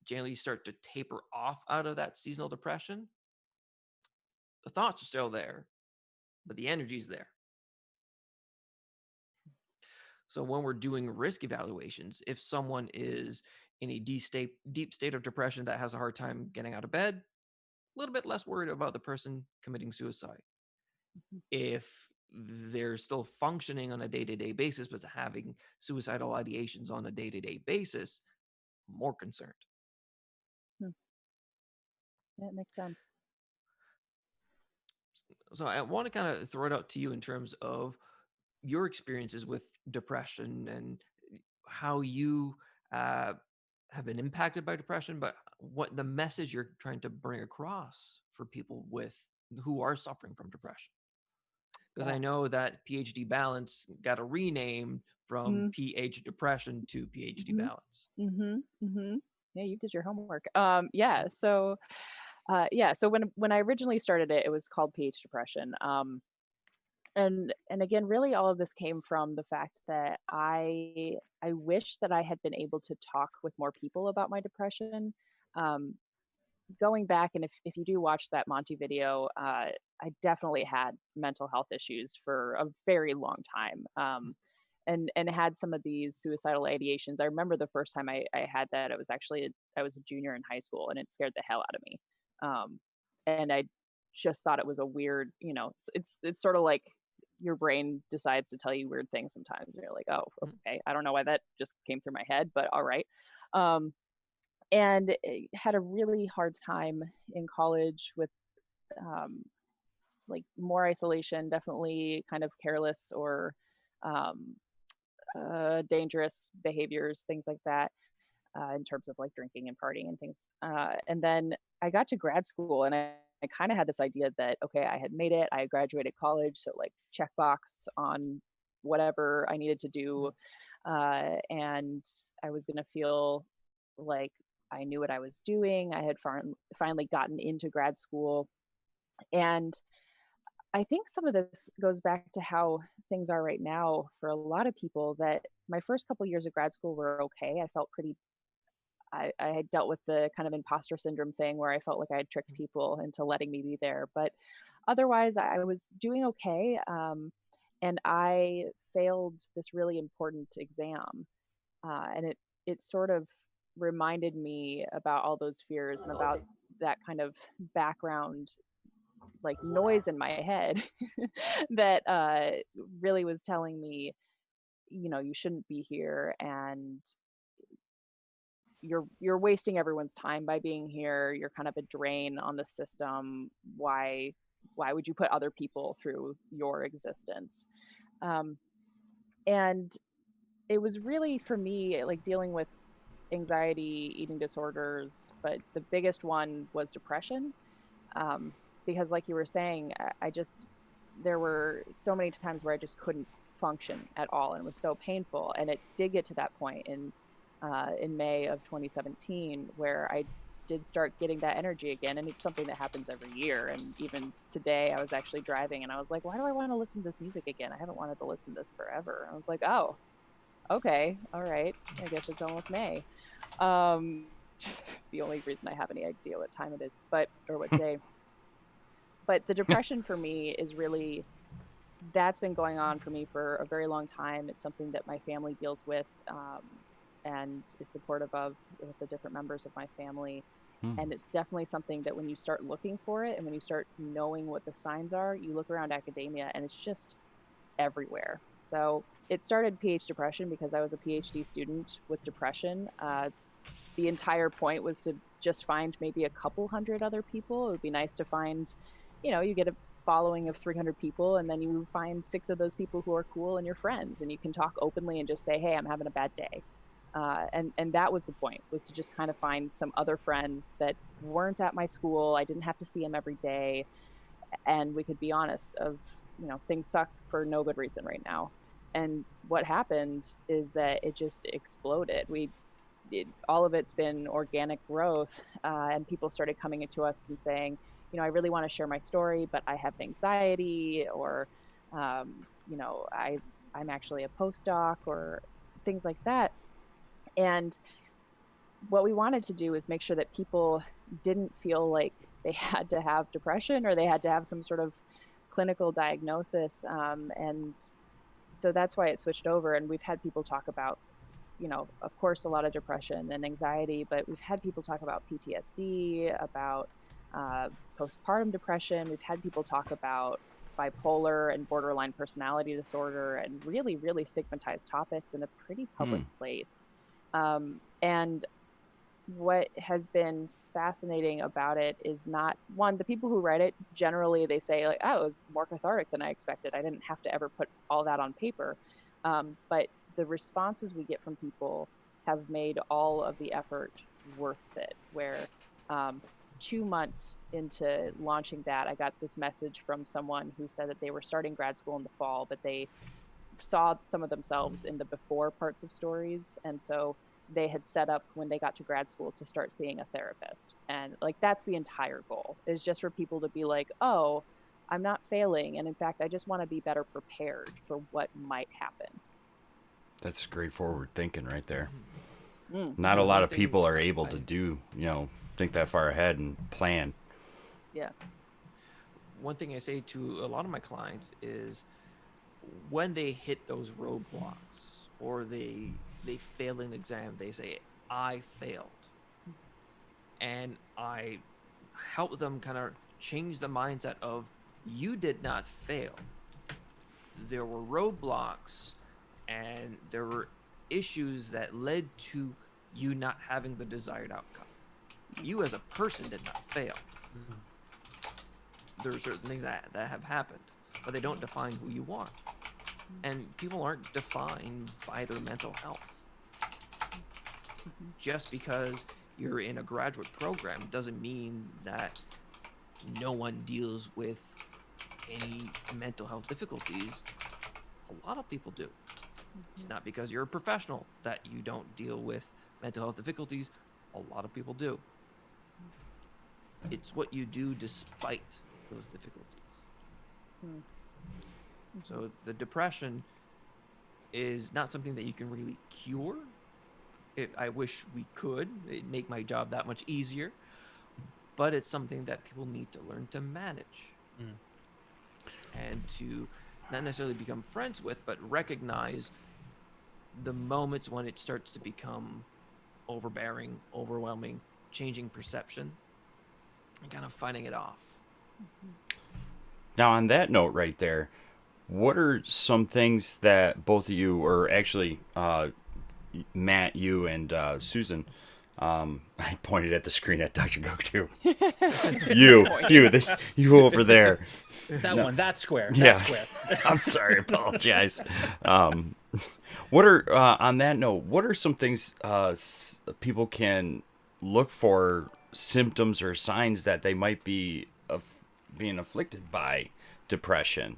Speaker 3: generally start to taper off out of that seasonal depression. The thoughts are still there, but the energy's there. So when we're doing risk evaluations, if someone is in a deep state of depression that has a hard time getting out of bed, a little bit less worried about the person committing suicide. If they're still functioning on a day-to-day basis, but having suicidal ideations on a day-to-day basis, more concerned.
Speaker 2: That makes sense.
Speaker 3: So I want to kind of throw it out to you in terms of your experiences with depression and how you have been impacted by depression, but what the message you're trying to bring across for people who are suffering from depression. Because I know that PhD Balance got a rename from PH Depression to PhD Balance.
Speaker 2: Yeah, you did your homework. Yeah. So when I originally started it, it was called PH Depression. And again, really all of this came from the fact that I wish that I had been able to talk with more people about my depression. Um, Going back, and if you do watch that Monty video, I definitely had mental health issues for a very long time. And had some of these suicidal ideations. I remember the first time I had that, I was a junior in high school, and it scared the hell out of me. And I just thought it was a weird, it's sort of like your brain decides to tell you weird things sometimes. And you're like, oh, okay, I don't know why that just came through my head, but all right. And had a really hard time in college with like more isolation, definitely kind of careless or um, dangerous behaviors, things like that, in terms of like drinking and partying and things. And then I got to grad school, and I kind of had this idea that, okay, I had made it, I graduated college, so like checkbox on whatever I needed to do. And I was going to feel like I knew what I was doing. I had finally gotten into grad school. And I think some of this goes back to how things are right now for a lot of people, that my first couple years of grad school were okay. I felt pretty, I had dealt with the kind of imposter syndrome thing where I felt like I had tricked people into letting me be there. But otherwise, I was doing okay. And I failed this really important exam. And it sort of reminded me about all those fears and about that kind of background like noise in my head that really was telling me, you shouldn't be here, and you're wasting everyone's time by being here. You're kind of a drain on the system. Why would you put other people through your existence? And it was really, for me, like dealing with anxiety, eating disorders, but the biggest one was depression. Because like you were saying, there were so many times where I just couldn't function at all, and it was so painful. And it did get to that point in May of 2017 where I did start getting that energy again. And it's something that happens every year. And even today I was actually driving, and I was like, why do I want to listen to this music again? I haven't wanted to listen to this forever. I was like, oh, okay, all right, I guess it's almost May. Just the only reason I have any idea what time it is, or what day. But the depression for me is really, that's been going on for me for a very long time. It's something that my family deals with, and is supportive of with the different members of my family. And it's definitely something that when you start looking for it and when you start knowing what the signs are, you look around academia and it's just everywhere. So it started PH Depression because I was a PhD student with depression. The entire point was to just find maybe a couple hundred other people. It would be nice to find, you get a following of 300 people, and then you find 6 of those people who are cool and your friends, and you can talk openly and just say, hey, I'm having a bad day. And that was the point, was to just kind of find some other friends that weren't at my school. I didn't have to see them every day. And we could be honest of, things suck for no good reason right now. And what happened is that it just exploded. All of it's been organic growth, and people started coming to us and saying, I really want to share my story, but I have anxiety, or, I'm actually a postdoc, or things like that. And what we wanted to do is make sure that people didn't feel like they had to have depression or they had to have some sort of clinical diagnosis. And so that's why it switched over. And we've had people talk about, of course, a lot of depression and anxiety, but we've had people talk about PTSD, about postpartum depression. We've had people talk about bipolar and borderline personality disorder, and really, really stigmatized topics in a pretty public place. And what has been fascinating about it is not one, the people who write it generally they say like, oh, it was more cathartic than I expected. I didn't have to ever put all that on paper. But the responses we get from people have made all of the effort worth it. Where 2 months into launching that, I got this message from someone who said that they were starting grad school in the fall, but they saw some of themselves in the before parts of stories. And so they had set up when they got to grad school to start seeing a therapist. And like, that's the entire goal, is just for people to be like, oh, I'm not failing. And in fact, I just want to be better prepared for what might happen.
Speaker 1: That's straightforward thinking right there.
Speaker 2: Mm.
Speaker 1: Not a
Speaker 3: Well,
Speaker 1: lot
Speaker 3: one
Speaker 1: of
Speaker 3: thing
Speaker 1: people are able
Speaker 3: I-
Speaker 1: to do, think that far ahead and plan.
Speaker 2: Yeah.
Speaker 3: One thing I say to a lot of my clients is when they hit those roadblocks or they fail an exam, they say, I failed. And I help them kind of change the mindset of, you did not fail. There were roadblocks and there were issues that led to you not having the desired outcome. You as a person did not fail. There are certain things that have happened, but they don't define who you are. And people aren't defined by their mental health. Just because you're in a graduate program doesn't mean that no one deals with any mental health difficulties. A lot of people do. It's not because you're a professional that you don't deal with mental health difficulties. A lot of people do. It's what you do despite those difficulties. So the depression is not something that you can really cure. I wish we could. It'd make my job that much easier. But it's something that people need to learn to manage. And to not necessarily become friends with, but recognize the moments when it starts to become overbearing, overwhelming, changing perception, and kind of fighting it off.
Speaker 1: Now, on that note right there, what are some things that both of you, or actually Matt, you and Susan, I pointed at the screen at Dr. Gook too. You over there.
Speaker 4: That one, that square.
Speaker 1: Yeah.
Speaker 4: That square.
Speaker 1: I'm sorry, apologize. What are on that note? What are some things people can look for, symptoms or signs that they might be being afflicted by depression?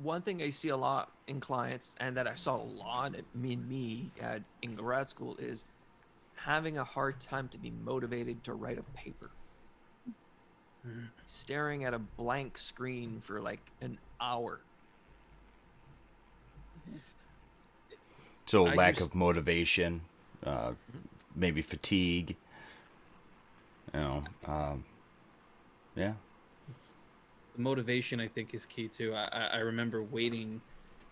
Speaker 3: One thing I see a lot in clients, and that I saw a lot in grad school, is having a hard time to be motivated to write a paper. Staring at a blank screen for like an hour.
Speaker 1: So lack of motivation, maybe fatigue. Yeah.
Speaker 4: The motivation, I think, is key too. I remember waiting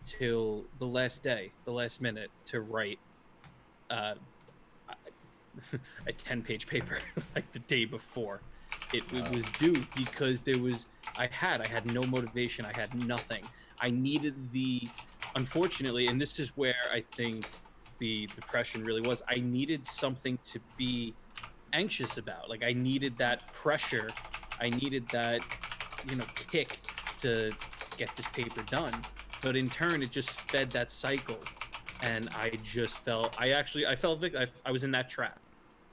Speaker 4: till the last day, the last minute, to write a 10-page paper like the day before it was due, because I had no motivation. I had nothing. I needed unfortunately, and this is where I think the depression really was, I needed something to be anxious about. Like, I needed that pressure. I needed that, kick to get this paper done. But in turn, it just fed that cycle. And I just felt, I was in that trap.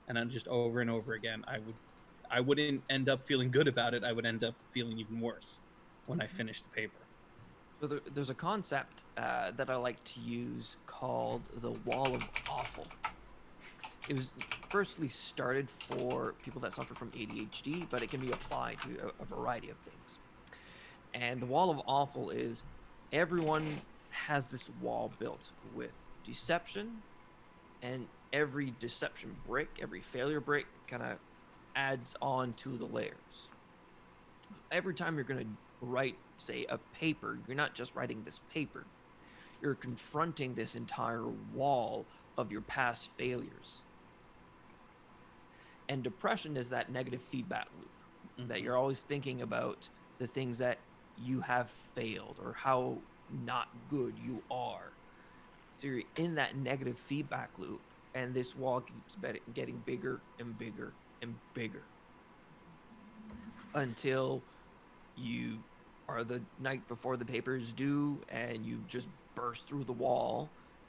Speaker 4: And I just over and over again, I wouldn't end up feeling good about it. I would end up feeling even worse when I finished the paper.
Speaker 3: So there's a concept that I like to use called the wall of awful. It was firstly started for people that suffer from ADHD, but it can be applied to a variety of things. And the wall of awful is everyone has this wall built with deception, and every deception brick, every failure brick kind of adds on to the layers. Every time you're going to write, say, a paper, you're not just writing this paper. You're confronting this entire wall of your past failures. And depression is that negative feedback loop, that you're always thinking about the things that you have failed or how not good you are. So you're in that negative feedback loop, and this wall keeps getting bigger and bigger and bigger until you are the night before the paper is due and you just burst through the wall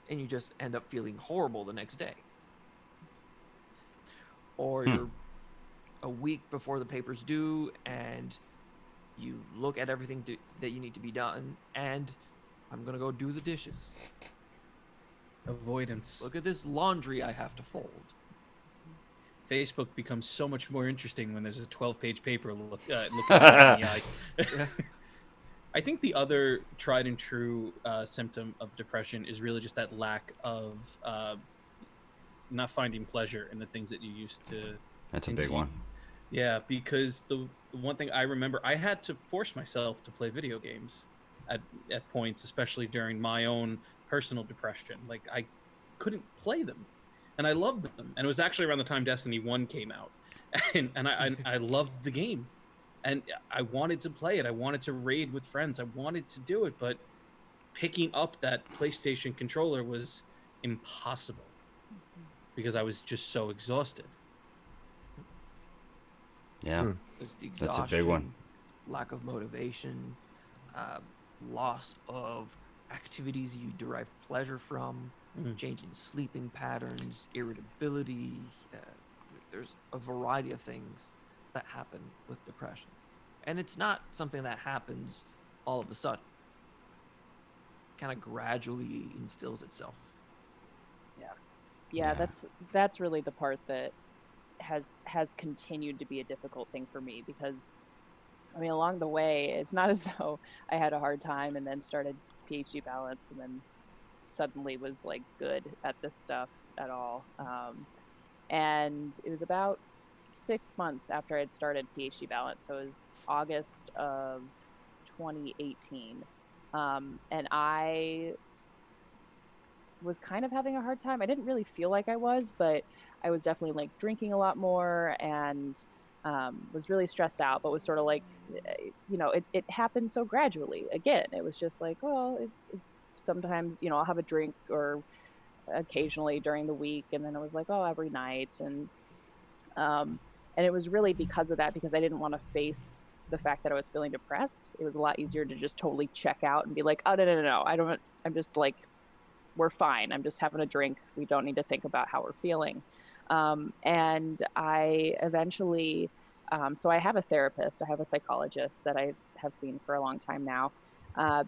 Speaker 3: and you just end up feeling horrible the next day. Or you're a week before the paper's due and you look at everything that you need to be done, and I'm going to go do the dishes.
Speaker 4: Avoidance.
Speaker 3: Look at this laundry I have to fold.
Speaker 4: Facebook becomes so much more interesting when there's a 12-page paper looking at you in the eye. I think the other tried and true symptom of depression is really just that lack of not finding pleasure in the things that you used to.
Speaker 1: That's a big one.
Speaker 4: Yeah, because the one thing I remember, I had to force myself to play video games at points, especially during my own personal depression. Like, I couldn't play them, and I loved them. And it was actually around the time Destiny 1 came out, and I loved the game, and I wanted to play it. I wanted to raid with friends. I wanted to do it, but picking up that PlayStation controller was impossible because I was just so exhausted.
Speaker 1: Yeah,
Speaker 3: There's the
Speaker 1: that's
Speaker 3: exhaustion,
Speaker 1: a big one.
Speaker 3: lack of motivation, loss of activities you derive pleasure from, change in sleeping patterns, irritability. There's a variety of things that happen with depression. And it's not something that happens all of a sudden. It kind of gradually instills itself.
Speaker 2: Yeah, that's really the part that has continued to be a difficult thing for me, because I mean, along the way, it's not as though I had a hard time and then started PhD balance and then suddenly was like good at this stuff at all. And it was about 6 months after I had started PhD balance, so it was August of 2018, and I was kind of having a hard time. I didn't really feel like I was, but I was definitely like drinking a lot more and was really stressed out, but was sort of like, it happened so gradually. Again, it was just like, well, sometimes, I'll have a drink or occasionally during the week. And then it was like, oh, every night. And it was really because of that, because I didn't want to face the fact that I was feeling depressed. It was a lot easier to just totally check out and be like, oh, no, I'm just like, we're fine. I'm just having a drink. We don't need to think about how we're feeling. And I eventually, so I have a therapist, I have a psychologist that I have seen for a long time now,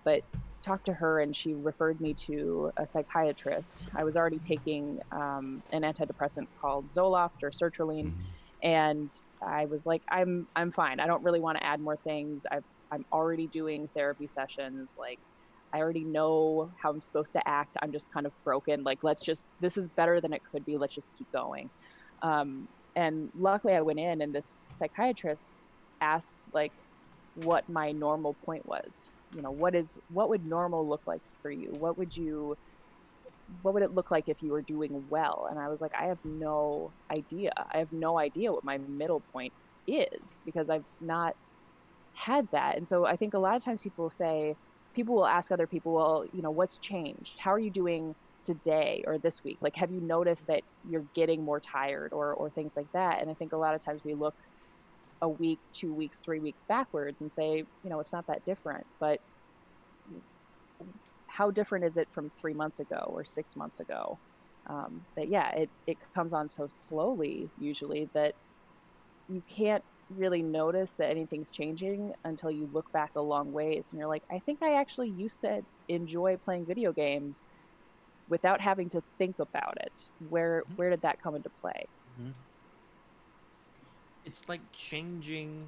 Speaker 2: but talked to her and she referred me to a psychiatrist. I was already taking an antidepressant called Zoloft or sertraline. And I was like, I'm fine. I don't really want to add more things. I'm already doing therapy sessions. Like, I already know how I'm supposed to act. I'm just kind of broken. Like, this is better than it could be. Let's just keep going. And luckily I went in and this psychiatrist asked like what my normal point was. What would normal look like for you? What would it look like if you were doing well? And I was like, I have no idea. I have no idea what my middle point is, because I've not had that. And so I think a lot of times people will ask other people, well, what's changed? How are you doing today or this week? Like, have you noticed that you're getting more tired or things like that? And I think a lot of times we look a week, 2 weeks, 3 weeks backwards and say, it's not that different. But how different is it from 3 months ago or 6 months ago? It comes on so slowly usually that you can't really notice that anything's changing until you look back a long ways and you're like, I think I actually used to enjoy playing video games without having to think about it. Where did that come into play?
Speaker 3: It's like changing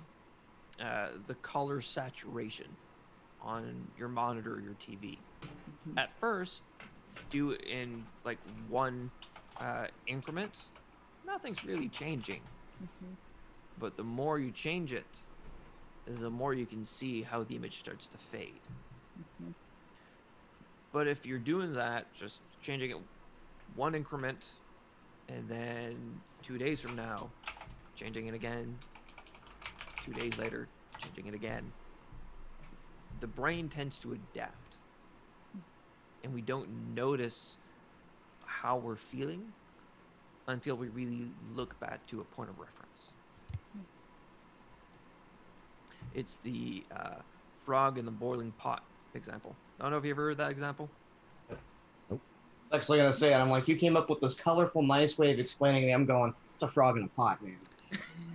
Speaker 3: the color saturation on your monitor or your TV. At first, do it in like one increment, nothing's really changing. But the more you change it, the more you can see how the image starts to fade. But if you're doing that, just changing it one increment, and then 2 days from now, changing it again, 2 days later, changing it again, the brain tends to adapt. And we don't notice how we're feeling until we really look back to a point of reference. It's the frog in the boiling pot example. I don't know if you ever heard that example.
Speaker 5: Actually gonna say it. I'm like, you came up with this colorful, nice way of explaining it. I'm going, it's a frog in a pot, man.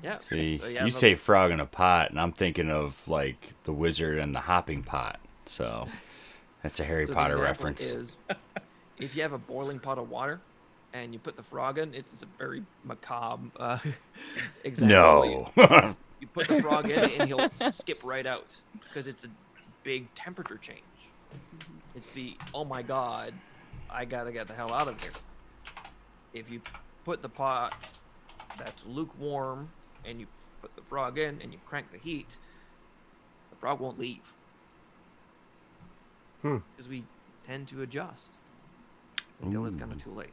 Speaker 3: Yeah.
Speaker 1: See,
Speaker 3: So
Speaker 1: you say frog in a pot, and I'm thinking of like the wizard and the hopping pot. So that's a Harry
Speaker 3: so
Speaker 1: Potter
Speaker 3: the
Speaker 1: reference.
Speaker 3: is if you have a boiling pot of water and you put the frog in, it's a very macabre example.
Speaker 1: No.
Speaker 3: You put the frog in and he'll skip right out because it's a big temperature change. It's the, oh my god, I gotta get the hell out of here. If you put the pot that's lukewarm and you put the frog in and you crank the heat, the frog won't leave. Because we tend to adjust until it's kind of too late.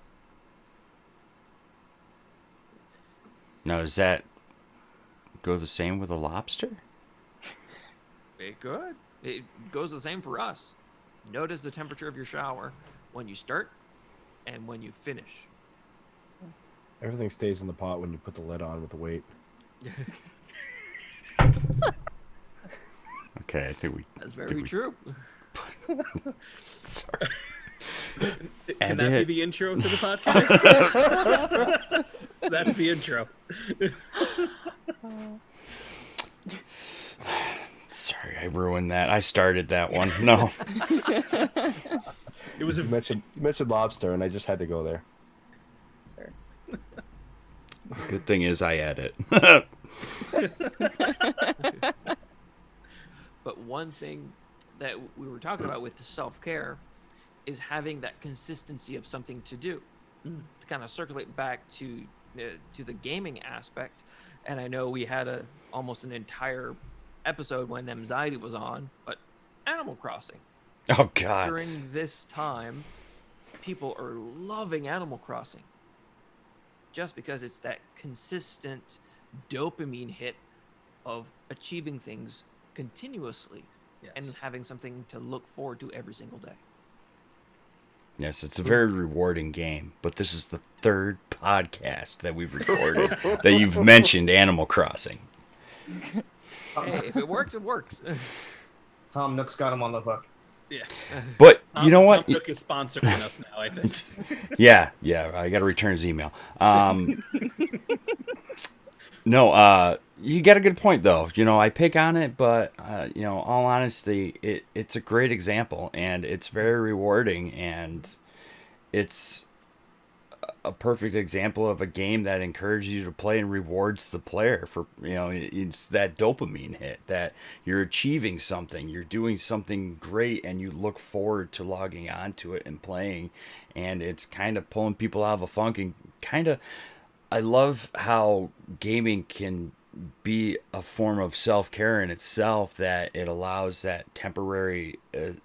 Speaker 1: Now, does that go the same with a lobster?
Speaker 3: It could. It goes the same for us. Notice the temperature of your shower when you start and when you finish.
Speaker 6: Everything stays in the pot when you put the lid on with the weight.
Speaker 1: Okay, I think we.
Speaker 3: That's very true.
Speaker 1: Sorry.
Speaker 4: Can that be the intro to the podcast? That's the intro.
Speaker 1: Sorry, I ruined that. I started that one. No.
Speaker 4: It was
Speaker 6: You mentioned lobster, and I just had to go there.
Speaker 2: Sure.
Speaker 1: Good thing is I edit.
Speaker 3: But one thing that we were talking about with the self-care is having that consistency of something to do. To kind of circulate back to the gaming aspect, and I know we had almost an entire episode when anxiety was on, but Animal Crossing.
Speaker 1: Oh God.
Speaker 3: During this time, people are loving Animal Crossing just because it's that consistent dopamine hit of achieving things continuously and having something to look forward to every single day.
Speaker 1: Yes, it's a very rewarding game, but this is the third podcast that we've recorded that you've mentioned Animal Crossing.
Speaker 3: Hey, if it works, it works.
Speaker 5: Tom Nook's got him on the hook.
Speaker 4: Yeah.
Speaker 1: But you know what?
Speaker 4: Tom Nook is sponsoring us now, I think.
Speaker 1: Yeah, I got to return his email. No, you got a good point though. I pick on it, but all honesty, it's a great example and it's very rewarding, and it's a perfect example of a game that encourages you to play and rewards the player for, it's that dopamine hit that you're achieving something, you're doing something great, and you look forward to logging onto it and playing, and it's kind of pulling people out of a funk and kind of. I love how gaming can be a form of self-care in itself, that it allows that temporary,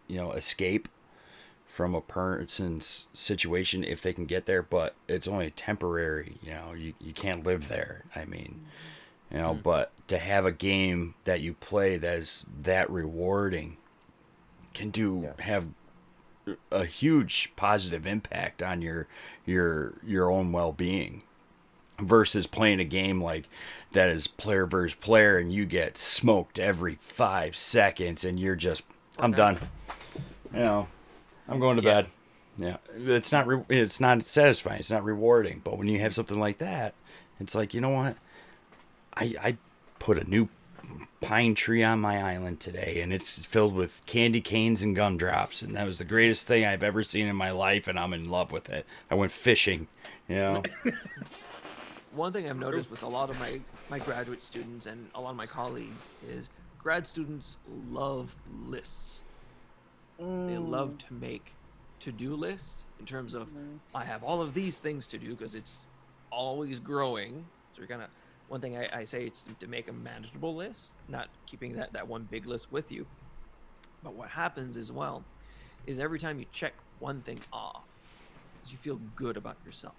Speaker 1: escape from a person's situation if they can get there, but it's only temporary. You can't live there. I mean, but to have a game that you play that is that rewarding can have a huge positive impact on your own well-being. Versus playing a game like that is player versus player and you get smoked every 5 seconds and you're just, I'm done. I'm going to bed. Yeah, it's not satisfying. It's not rewarding. But when you have something like that, it's like, you know what? I put a new pine tree on my island today, and it's filled with candy canes and gumdrops, and that was the greatest thing I've ever seen in my life, and I'm in love with it. I went fishing,
Speaker 3: One thing I've noticed with a lot of my graduate students and a lot of my colleagues is grad students love lists. They love to make to-do lists in terms of, I have all of these things to do because it's always growing. So you're one thing I say, it's to make a manageable list, not keeping that one big list with you. But what happens as well is every time you check one thing off, you feel good about yourself.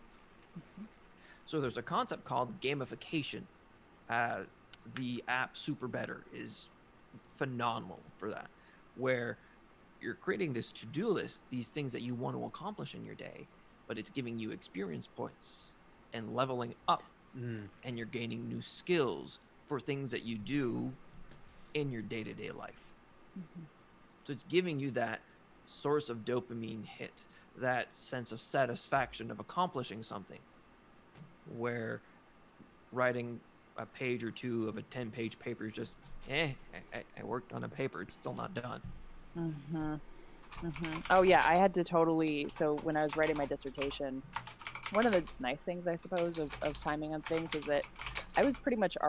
Speaker 3: So there's a concept called gamification. The app Super Better is phenomenal for that, where you're creating this to-do list, these things that you want to accomplish in your day, but it's giving you experience points and leveling up, and you're gaining new skills for things that you do in your day-to-day life. So it's giving you that source of dopamine hit, that sense of satisfaction of accomplishing something, where writing a page or two of a 10-page paper is just, I worked on a paper, it's still not done.
Speaker 2: Oh yeah, I had to totally, so when I was writing my dissertation, one of the nice things, I suppose, of timing on things is that I was pretty much I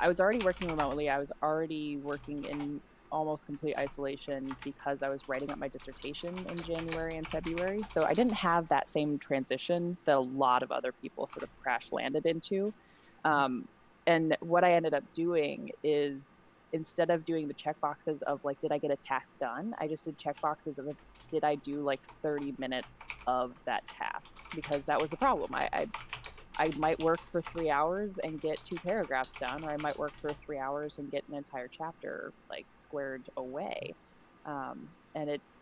Speaker 2: was already working remotely. I was already working in almost complete isolation because I was writing up my dissertation in January and February. So I didn't have that same transition that a lot of other people sort of crash landed into. And what I ended up doing is, instead of doing the check boxes of like, did I get a task done? I just did check boxes of, did I do like 30 minutes of that task? Because that was the problem. I might work for 3 hours and get 2 paragraphs done, or I might work for 3 hours and get an entire chapter like squared away. And it's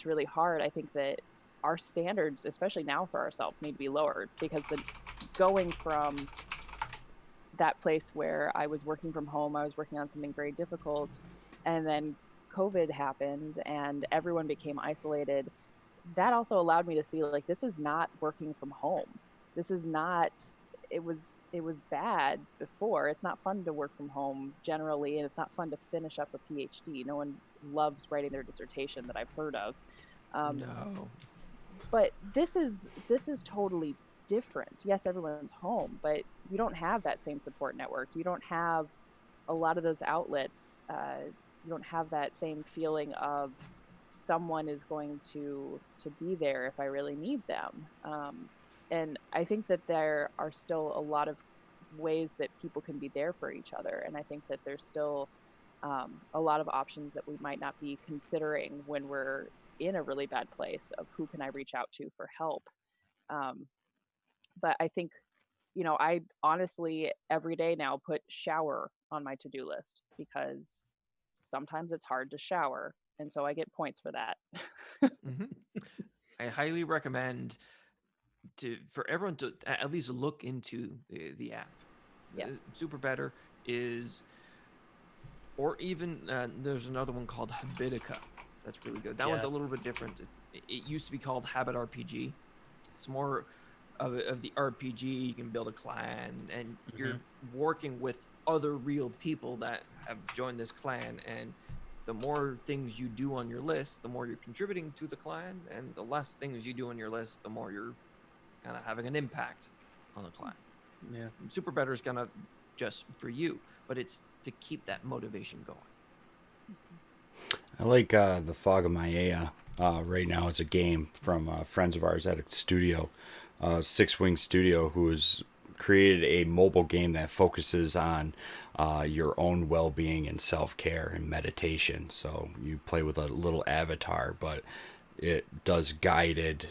Speaker 2: really hard. I think that our standards, especially now for ourselves, need to be lowered, because going from that place where I was working from home, I was working on something very difficult, and then COVID happened and everyone became isolated. That also allowed me to see, like, this is not working from home. This is not, it was bad before. It's not fun to work from home generally, and it's not fun to finish up a PhD. No one loves writing their dissertation that I've heard of.
Speaker 3: No.
Speaker 2: But this is totally different. Yes, everyone's home, but you don't have that same support network. You don't have a lot of those outlets. You don't have that same feeling of someone is going to be there if I really need them. And I think that there are still a lot of ways that people can be there for each other. And I think that there's still a lot of options that we might not be considering when we're in a really bad place of who can I reach out to for help. But I think, I honestly every day now put shower on my to-do list, because sometimes it's hard to shower. And so I get points for that.
Speaker 3: I highly recommend for everyone to at least look into the app.
Speaker 2: Yeah.
Speaker 3: Super Better is, or even there's another one called Habitica. That's really good. That one's a little bit different. It used to be called Habit RPG. It's more of the RPG. You can build a clan, and you're working with other real people that have joined this clan, and the more things you do on your list, the more you're contributing to the clan, and the less things you do on your list, the more you're kind of having an impact on the clan.
Speaker 4: Yeah.
Speaker 3: Super Better is gonna just for you, but it's to keep that motivation going.
Speaker 1: I like the Fog of Maya. Right now, it's a game from friends of ours at a studio, Six Wing Studio, who has created a mobile game that focuses on your own well-being and self-care and meditation. So you play with a little avatar, but it does guided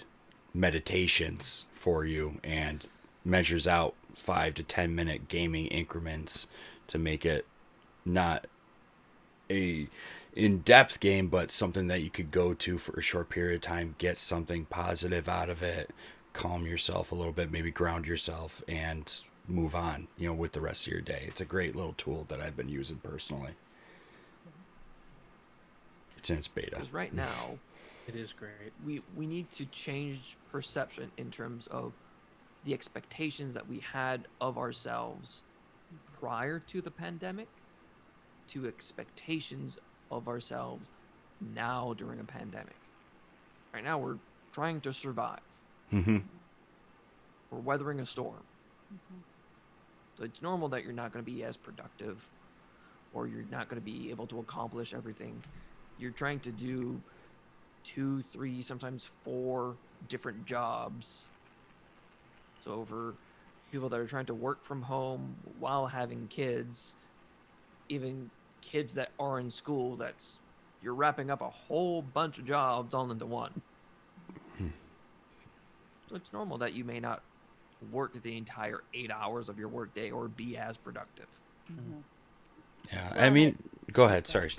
Speaker 1: meditations for you and measures out 5 to 10 minute gaming increments to make it not a in-depth game, but something that you could go to for a short period of time, get something positive out of it, calm yourself a little bit, maybe ground yourself, and move on, with the rest of your day. It's a great little tool that I've been using personally. It's in its beta.
Speaker 3: Because right now,
Speaker 4: it is great.
Speaker 3: We need to change perception in terms of the expectations that we had of ourselves prior to the pandemic to expectations of ourselves now during a pandemic. Right now, we're trying to survive.
Speaker 1: Mm-hmm.
Speaker 3: We're weathering a storm. So it's normal that you're not going to be as productive, or you're not going to be able to accomplish everything. You're trying to do 2, 3, sometimes 4 different jobs. So for people that are trying to work from home while having kids, even kids that are in school, you're wrapping up a whole bunch of jobs all into one. So it's normal that you may not work the entire 8 hours of your workday or be as productive.
Speaker 1: Yeah,
Speaker 2: Well,
Speaker 1: I mean, go ahead. Sorry.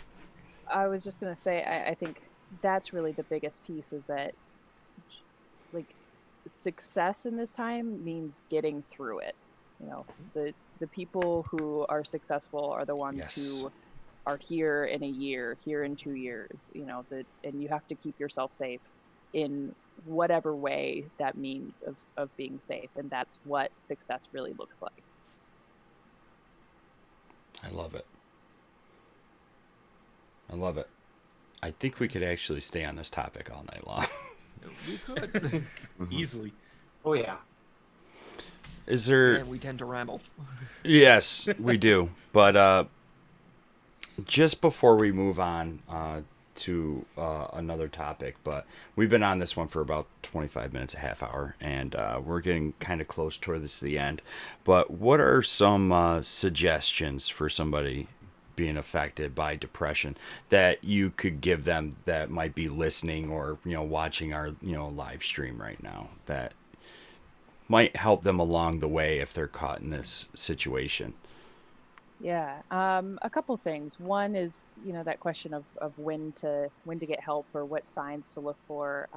Speaker 2: I was just going to say, I think that's really the biggest piece, is that like success in this time means getting through it. You know, the people who are successful are the ones
Speaker 1: Yes.
Speaker 2: who are here in a year, here in 2 years, you know, and you have to keep yourself safe in whatever way that means of being safe. And that's what success really looks like.
Speaker 1: I love it. I love it. I think we could actually stay on this topic all night long.
Speaker 3: We could.
Speaker 4: Easily.
Speaker 5: Oh yeah.
Speaker 1: Is there...
Speaker 3: And we tend to ramble.
Speaker 1: Yes, we do. But just before we move on to another topic, but we've been on this one for about 25 minutes, a half hour, and we're getting kind of close towards the end. But what are some suggestions for somebody being affected by depression that you could give them that might be listening or, you know, watching our, you know, live stream right now that might help them along the way if they're caught in this situation?
Speaker 2: Yeah, a couple things. One is, you know, that question of when to get help or what signs to look for.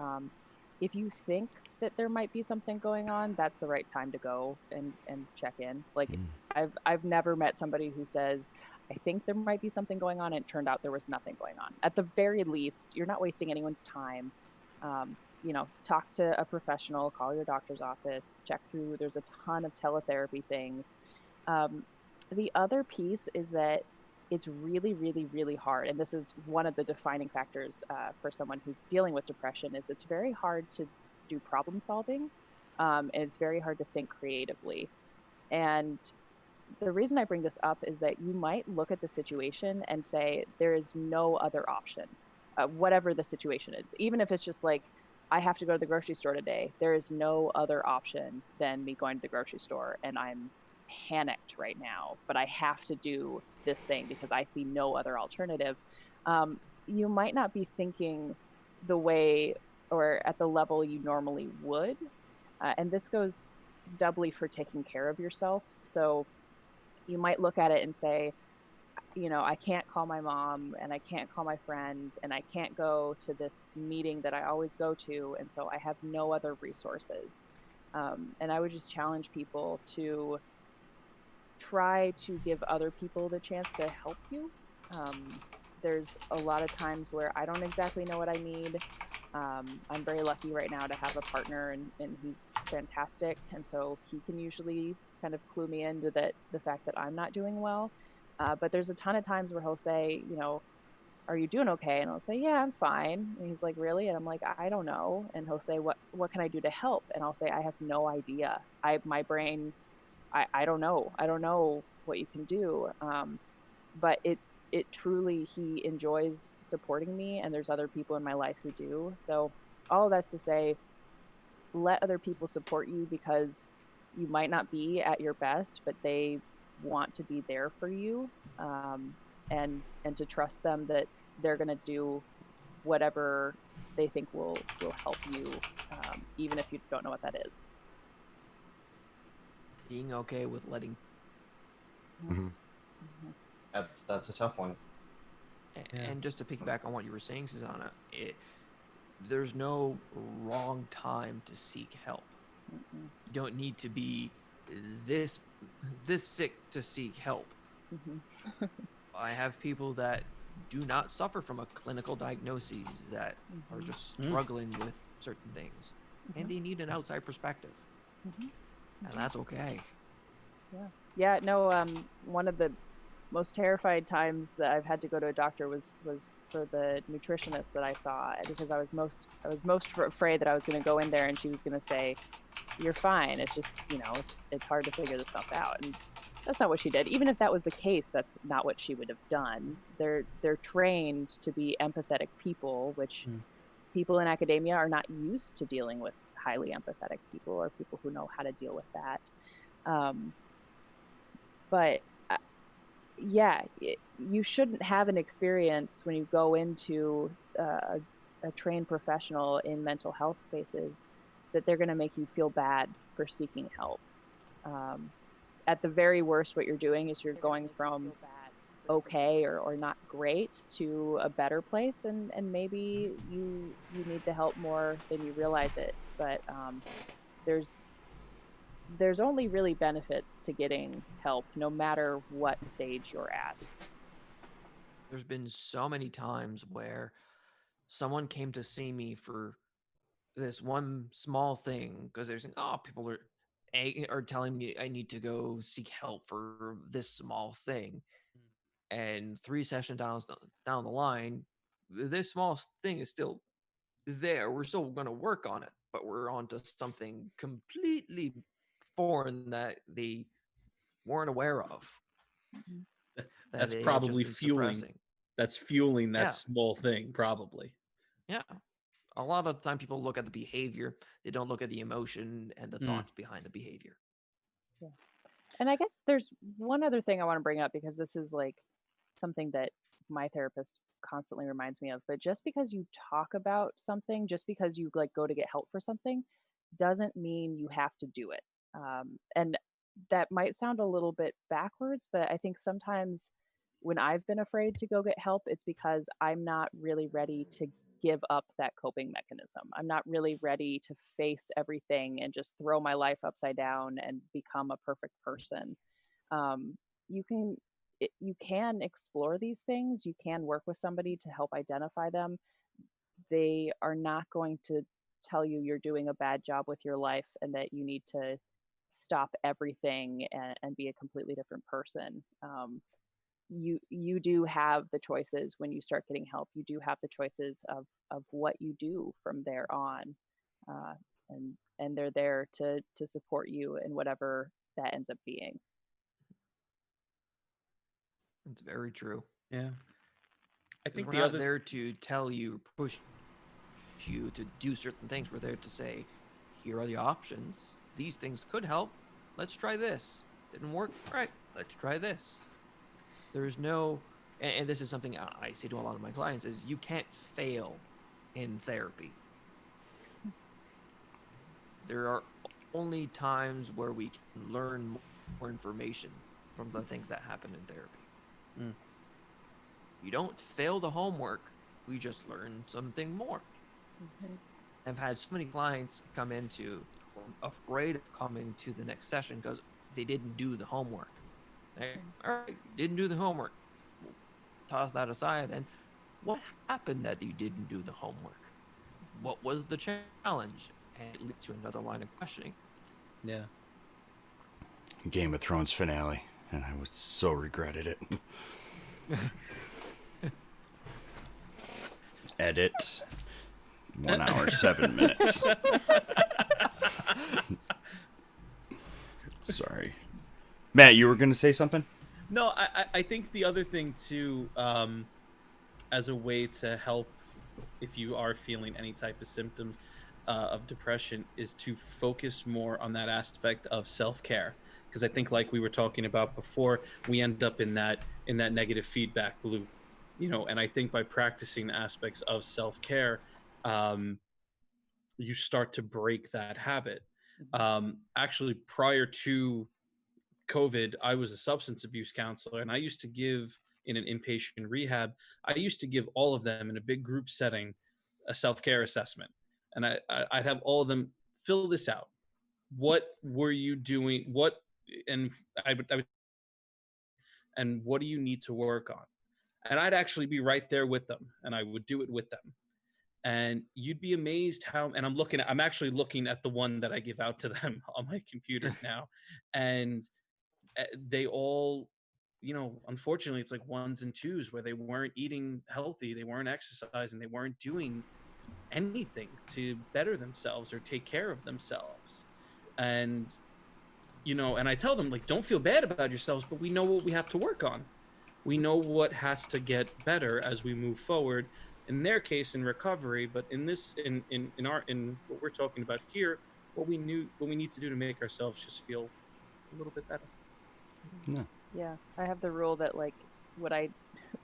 Speaker 2: If you think that there might be something going on, that's the right time to go and check in. Like, I've never met somebody who says, I think there might be something going on, and it turned out there was nothing going on. At the very least, you're not wasting anyone's time. You know, talk to a professional, call your doctor's office, check through. There's a ton of teletherapy things. The other piece is that it's really, really, really hard. And this is one of the defining factors for someone who's dealing with depression is it's very hard to do problem solving. And it's very hard to think creatively. And the reason I bring this up is that you might look at the situation and say, there is no other option, whatever the situation is. Even if it's just like, I have to go to the grocery store today, there is no other option than me going to the grocery store. And I'm panicked right now, but I have to do this thing because I see no other alternative. You might not be thinking the way or at the level you normally would. And this goes doubly for taking care of yourself. So you might look at it and say, you know, I can't call my mom and I can't call my friend and I can't go to this meeting that I always go to. And so I have no other resources. And I would just challenge people to try to give other people the chance to help you. There's a lot of times where I don't exactly know what I need. I'm very lucky right now to have a partner, and he's fantastic. And so he can usually kind of clue me into the fact that I'm not doing well. But there's a ton of times where he'll say, you know, are you doing okay? And I'll say, yeah, I'm fine. And he's like, really? And I'm like, I don't know. And he'll say, what can I do to help? And I'll say, I have no idea. My brain, I don't know. I don't know what you can do. But it truly, he enjoys supporting me, and there's other people in my life who do. So all of that's to say, let other people support you because you might not be at your best, but they want to be there for you. And to trust them that they're going to do whatever they think will help you, even if you don't know what that is.
Speaker 3: Being okay with letting.
Speaker 6: Mm-hmm.
Speaker 5: That's a tough one.
Speaker 3: And just to piggyback on what you were saying, Susanna, there's no wrong time to seek help.
Speaker 2: Mm-mm.
Speaker 3: You don't need to be this sick to seek help.
Speaker 2: Mm-hmm.
Speaker 3: I have people that do not suffer from a clinical diagnosis that are just struggling with certain things, and they need an outside perspective, and that's okay.
Speaker 2: Yeah. No. One of the most terrified times that I've had to go to a doctor was for the nutritionist that I saw, because I was most afraid that I was going to go in there and she was going to say, "You're fine. It's just, you know, it's hard to figure this stuff out." And that's not what she did. Even if that was the case, that's not what she would have done. They're trained to be empathetic people, which people in academia are not used to dealing with highly empathetic people or people who know how to deal with that. But yeah, you shouldn't have an experience when you go into a trained professional in mental health spaces that they're going to make you feel bad for seeking help. At the very worst, what you're doing is you're going from okay or not great to a better place, and maybe you need the help more than you realize it. But there's only really benefits to getting help, no matter what stage you're at.
Speaker 3: There's been so many times where someone came to see me for this one small thing because they're saying, "Oh, people are telling me I need to go seek help for this small thing," and 3 sessions down the line, this small thing is still there. We're still going to work on it, but we're on to something completely foreign that they weren't aware of,
Speaker 2: Mhm.
Speaker 3: that
Speaker 4: That's
Speaker 3: they had just
Speaker 4: probably
Speaker 3: been
Speaker 4: fueling.
Speaker 3: suppressing.
Speaker 4: That's fueling that
Speaker 3: Yeah,
Speaker 4: small thing, probably.
Speaker 3: yeah. A lot of the time, people look at the behavior; they don't look at the emotion and the
Speaker 4: Mm.
Speaker 3: thoughts behind the behavior.
Speaker 2: Yeah. And I guess there's one other thing I want to bring up, because this is like something that my therapist constantly reminds me of. But just because you talk about something, just because you like go to get help for something, doesn't mean you have to do it. And that might sound a little bit backwards, but I think sometimes when I've been afraid to go get help, it's because I'm not really ready to give up that coping mechanism. I'm not really ready to face everything and just throw my life upside down and become a perfect person. Um, you can you can explore these things. You can work with somebody to help identify them. They are not going to tell you you're doing a bad job with your life and that you need to stop everything and be a completely different person. You do have the choices when you start getting help. You do have the choices of what you do from there on, uh, and they're there to support you in whatever that ends up being.
Speaker 3: It's very true.
Speaker 4: Yeah. I
Speaker 3: Because
Speaker 4: think
Speaker 3: we're
Speaker 4: the
Speaker 3: not
Speaker 4: other.
Speaker 3: there to tell you, push you to do certain things. We're there to say, here are the options. These things could help. Let's try this. Didn't work? All right, let's try this. There's no, and this is something I say to a lot of my clients, is you can't fail in therapy. There are only times where we can learn more information from the things that happen in therapy.
Speaker 4: Mm.
Speaker 3: You don't fail the homework. We just learn something more.
Speaker 2: Mhm.
Speaker 3: I've had so many clients come into afraid of coming to the next session because they didn't do the homework. Like, all right, didn't do the homework. We'll toss that aside. And what happened that you didn't do the homework? What was the challenge? And it leads to another line of questioning.
Speaker 4: Yeah.
Speaker 1: Game of Thrones finale, and I was so regretted it. Edit 1 hour 7 minutes. Sorry, Matt. You were going to say something?
Speaker 4: No, I think the other thing too, as a way to help if you are feeling any type of symptoms of depression, is to focus more on that aspect of self-care. Because I think, like we were talking about before, we end up in that negative feedback loop, and I think by practicing aspects of self-care, um, you start to break that habit. Actually, prior to COVID, I was a substance abuse counselor, and I used to give in an inpatient rehab. I used to give all of them in a big group setting a self care assessment, and I'd have all of them fill this out. What were you doing? And I would, and what do you need to work on? And I'd actually be right there with them, and I would do it with them. And you'd be amazed how. And I'm actually looking at the one that I give out to them on my computer now, and they all, unfortunately, it's like ones and twos where they weren't eating healthy, they weren't exercising, they weren't doing anything to better themselves or take care of themselves. And and I tell them, like, don't feel bad about yourselves, but we know what we have to work on. We know what has to get better as we move forward, in their case in recovery, but in this in what we're talking about here, what we need to do to make ourselves just feel a little bit better.
Speaker 1: No.
Speaker 2: Yeah, I have the rule that like would I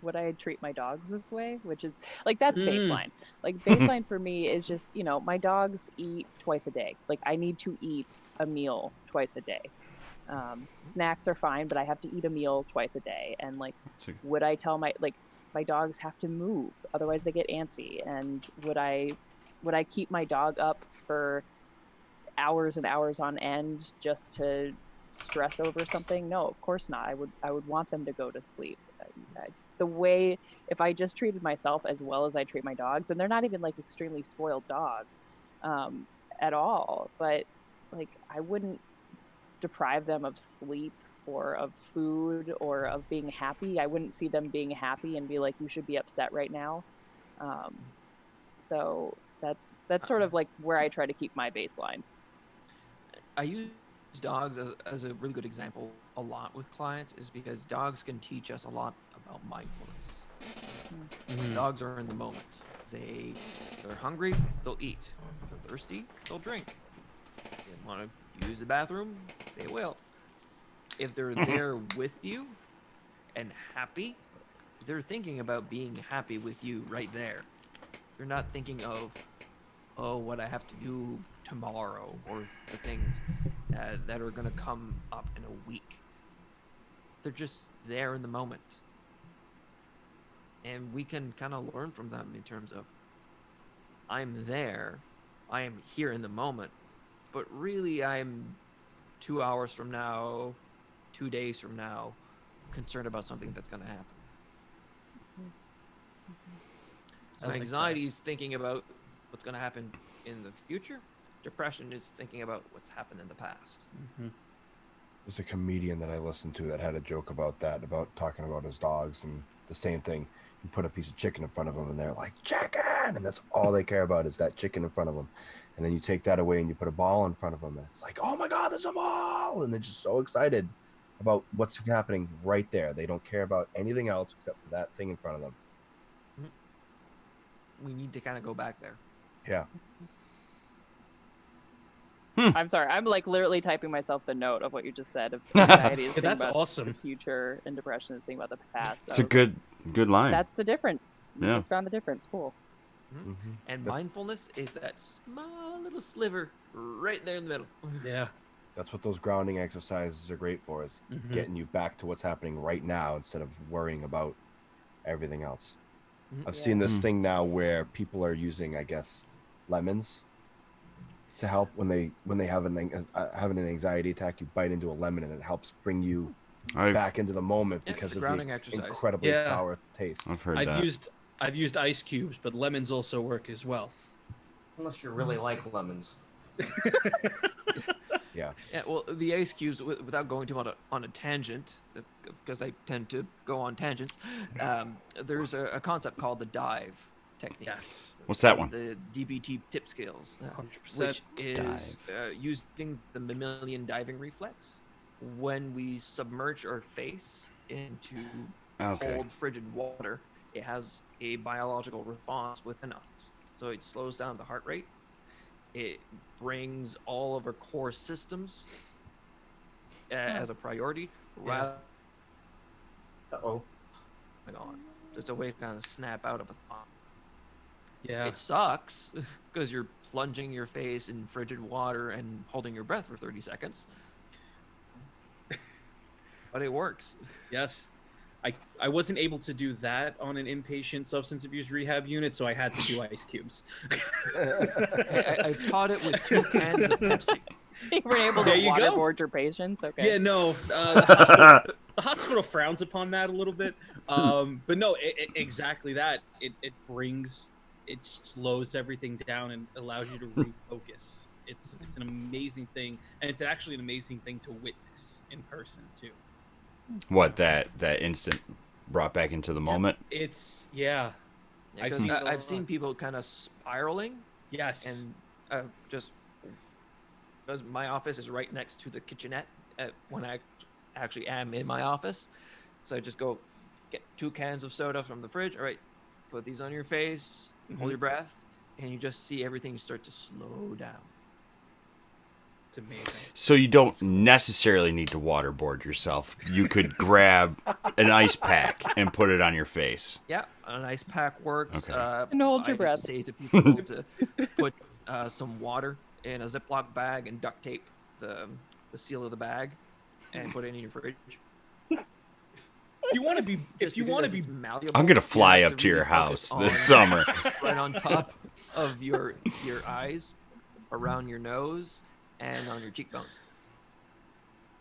Speaker 2: would I treat my dogs this way, which is like that's
Speaker 4: Mm.
Speaker 2: baseline. Like baseline for me is just, my dogs eat twice a day. Like I need to eat a meal twice a day. Snacks are fine, but I have to eat a meal twice a day. And like,
Speaker 1: So-
Speaker 2: would I tell my dogs have to move, otherwise they get antsy? And would I keep my dog up for hours and hours on end just to stress over something? No, of course not. I would want them to go to sleep. The way, if I just treated myself as well as I treat my dogs, and they're not even like extremely spoiled dogs at all, but like I wouldn't deprive them of sleep or of food or of being happy. I wouldn't see them being happy and be like, you should be upset right now. So that's sort of like where I try to keep my baseline.
Speaker 3: I use dogs as a really good example a lot with clients, is because dogs can teach us a lot about mindfulness. Dogs are in the moment. They're hungry, they'll eat. They're thirsty, they'll drink. They want to use the bathroom, they will. If they're there with you and happy, they're thinking about being happy with you right there. They're not thinking of, oh, what I have to do tomorrow, or the things that are going to come up in a week. They're just there in the moment. And we can kind of learn from them in terms of, I'm there, I am here in the moment, but really I'm 2 hours from now, 2 days from now, concerned about something that's going to happen. So
Speaker 4: I like
Speaker 3: anxiety is thinking about what's going to happen in the future. Depression is thinking about what's happened in the past.
Speaker 6: There's a comedian that I listened to that had a joke about that, about talking about his dogs, and the same thing. You put a piece of chicken in front of them and they're like, chicken! And that's all they care about is that chicken in front of them. And then you take that away and you put a ball in front of them and it's like, oh my God, there's a ball! And they're just so excited about what's happening right there. They don't care about anything else except for that thing in front of them.
Speaker 3: We need to kind of go back there.
Speaker 6: Yeah.
Speaker 2: I'm sorry. I'm like literally typing myself the note of what you just said. Of anxiety is thinking
Speaker 4: That's
Speaker 2: about
Speaker 4: awesome.
Speaker 2: the future, and depression is thinking about the past.
Speaker 1: It's a good line.
Speaker 2: That's the difference. You
Speaker 1: Yeah.
Speaker 2: just found the difference. Cool.
Speaker 3: And
Speaker 6: That's-
Speaker 3: mindfulness is that small little sliver right there in the middle.
Speaker 4: Yeah.
Speaker 6: That's what those grounding exercises are great for, is getting you back to what's happening right now instead of worrying about everything else. I've seen this thing now where people are using, I guess, lemons to help when they have having an anxiety attack. You bite into a lemon and it helps bring you back into the moment
Speaker 3: Yeah,
Speaker 6: because
Speaker 3: the
Speaker 6: of
Speaker 3: grounding
Speaker 6: the
Speaker 3: exercise.
Speaker 6: incredibly
Speaker 4: Yeah.
Speaker 6: sour taste.
Speaker 1: I've heard
Speaker 4: I've
Speaker 1: that.
Speaker 4: used ice cubes, but lemons also work as well.
Speaker 5: Unless you really like lemons.
Speaker 6: Yeah.
Speaker 3: Yeah, well, the ice cubes, without going too much on a tangent, because I tend to go on tangents, there's a concept called the dive technique.
Speaker 4: Yes.
Speaker 1: What's that one?
Speaker 3: The DBT tip scales,
Speaker 4: 100%.
Speaker 3: which is using the mammalian diving reflex. When we submerge our face into
Speaker 1: Okay.
Speaker 3: cold, frigid water, it has a biological response within us. So it slows down the heart rate. It brings all of our core systems as a priority. Rather
Speaker 5: Uh-oh.
Speaker 3: on, just a way to kind of snap out of a thought.
Speaker 4: Yeah.
Speaker 3: It sucks because you're plunging your face in frigid water and holding your breath for 30 seconds. But it works.
Speaker 4: Yes. I wasn't able to do that on an inpatient substance abuse rehab unit, so I had to do ice cubes.
Speaker 3: I taught it with 2 cans of Pepsi.
Speaker 2: You were able
Speaker 4: There
Speaker 2: to
Speaker 4: you go.
Speaker 2: waterboard your patients. Okay.
Speaker 4: Yeah, no, the hospital frowns upon that a little bit. But no, exactly that. It slows everything down and allows you to refocus. It's an amazing thing, and it's actually an amazing thing to witness in person too.
Speaker 1: What, that instant brought back into the moment?
Speaker 4: It's yeah.
Speaker 3: Yeah,
Speaker 4: I've
Speaker 3: 'cause
Speaker 4: seen it a
Speaker 3: I've
Speaker 4: lot.
Speaker 3: seen people kind of spiraling,
Speaker 4: Yes.
Speaker 3: and just because my office is right next to the kitchenette when I actually am in my office, so I just go get 2 cans of soda from the fridge. All right, put these on your face, hold your breath, and you just see everything start to slow down.
Speaker 4: It's amazing.
Speaker 1: So you don't necessarily need to waterboard yourself. You could grab an ice pack and put it on your face.
Speaker 3: Yeah, an ice pack works.
Speaker 1: Okay.
Speaker 2: And hold your
Speaker 3: I
Speaker 2: breath.
Speaker 3: say to people to put some water in a Ziploc bag and duct tape the seal of the bag, and put it in your fridge.
Speaker 4: If you want to be,
Speaker 3: Just because it's malleable,
Speaker 1: I'm gonna
Speaker 3: you
Speaker 1: fly
Speaker 3: have
Speaker 1: up to your
Speaker 3: really focus
Speaker 1: house this
Speaker 3: on-
Speaker 1: summer.
Speaker 3: right on top of your eyes, around your nose, and on your cheekbones.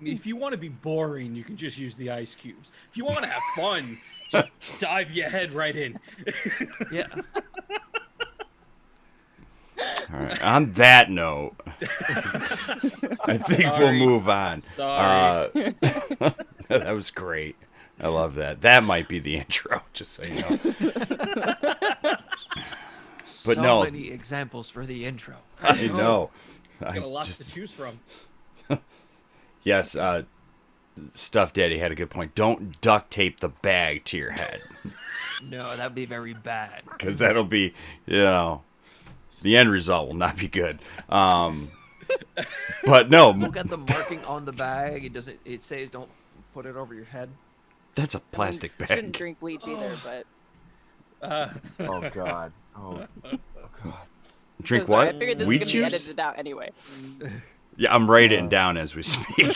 Speaker 4: if you want to be boring, you can just use the ice cubes. If you want to have fun, just dive your head right in.
Speaker 3: Yeah.
Speaker 1: All right. On that note, I think we'll
Speaker 4: Sorry.
Speaker 1: move on.
Speaker 4: Sorry.
Speaker 1: That was great. I love that. That might be the intro, just so you know. But
Speaker 3: so
Speaker 1: no.
Speaker 3: many examples for the intro.
Speaker 1: I know.
Speaker 4: Got a lot to choose from.
Speaker 1: Yes, Stuff Daddy had a good point. Don't duct tape the bag to your head,
Speaker 3: No, that'd be very bad.
Speaker 1: because that'll be, the end result will not be good. But no,
Speaker 3: Look at the marking on the bag. It doesn't. It says don't put it over your head.
Speaker 1: that's a plastic
Speaker 2: Shouldn't
Speaker 1: bag.
Speaker 2: drink bleach either, but
Speaker 6: Oh God. Oh God.
Speaker 1: Drink
Speaker 2: so sorry,
Speaker 1: what?
Speaker 2: I figured this
Speaker 1: Wheat
Speaker 2: was gonna be
Speaker 1: juice?
Speaker 2: edited out anyway.
Speaker 1: Yeah, I'm writing it down as we speak.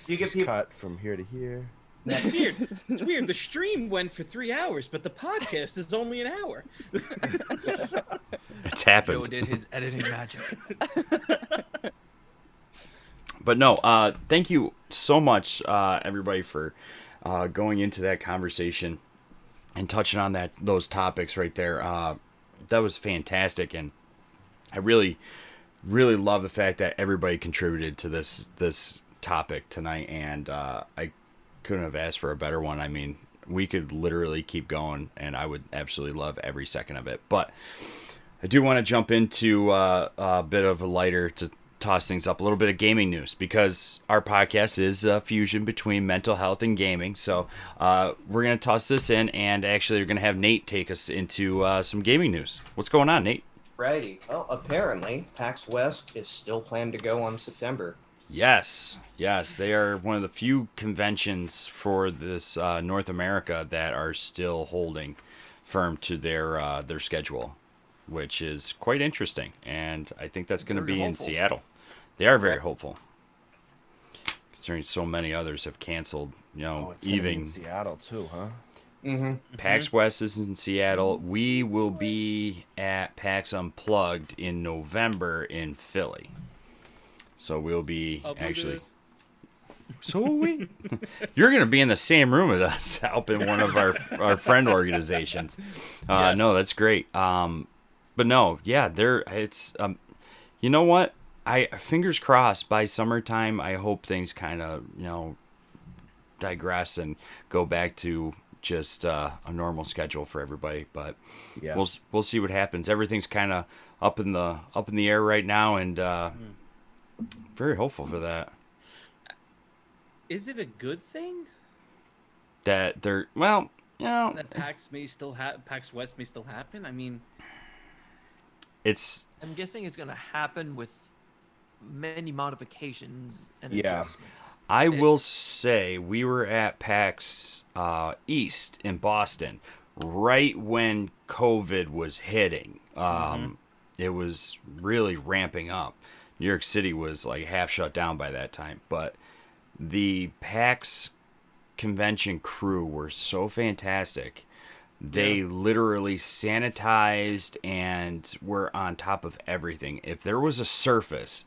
Speaker 5: You get
Speaker 6: Just
Speaker 5: people.
Speaker 6: cut from here to here.
Speaker 4: It's weird. It's weird. The stream went for 3 hours, but the podcast is only an hour.
Speaker 1: It's
Speaker 3: Joe
Speaker 1: happened.
Speaker 3: did his editing magic.
Speaker 1: But no, thank you so much, everybody, for going into that conversation and touching on those topics right there. That was fantastic, and I really, really love the fact that everybody contributed to this topic tonight, and I couldn't have asked for a better one. I mean, we could literally keep going, and I would absolutely love every second of it. But I do want to jump into a bit of a lighter to toss things up, a little bit of gaming news, because our podcast is a fusion between mental health and gaming. So we're going to toss this in, and actually we're going to have Nate take us into some gaming news. What's going on, Nate?
Speaker 5: Righty. Well, apparently, PAX West is still planned to go on September.
Speaker 1: Yes, they are one of the few conventions for this North America that are still holding firm to their schedule, which is quite interesting. And I think that's going to
Speaker 3: Very
Speaker 1: be in
Speaker 3: hopeful.
Speaker 1: Seattle. They are very
Speaker 5: Right.
Speaker 1: hopeful, considering so many others have canceled.
Speaker 6: Oh, it's gonna be in
Speaker 1: Even
Speaker 6: Seattle too, huh?
Speaker 5: Mm-hmm.
Speaker 1: PAX West is in Seattle. We will be at PAX Unplugged in November in Philly. So we'll be
Speaker 4: I'll be
Speaker 1: actually.
Speaker 4: there.
Speaker 1: So will we. You're going to be in the same room as us, helping one of our friend organizations.
Speaker 4: Yes.
Speaker 1: No, that's great. But no, yeah, it's you know what? I fingers crossed by summertime. I hope things kind of digress and go back to just a normal schedule for everybody. But
Speaker 6: Yeah.
Speaker 1: we'll see what happens. Everything's kind of up in the air right now, and very hopeful for that.
Speaker 4: Is it a good thing
Speaker 1: That they're
Speaker 4: that PAX West may still happen? I mean,
Speaker 1: it's
Speaker 3: I'm guessing it's gonna happen with many modifications and
Speaker 6: Yeah.
Speaker 3: adjustments.
Speaker 1: I will say we were at PAX East in Boston right when COVID was hitting. It was really ramping up. New York City was like half shut down by that time, but the PAX convention crew were so fantastic. They literally sanitized and were on top of everything. If there was a surface,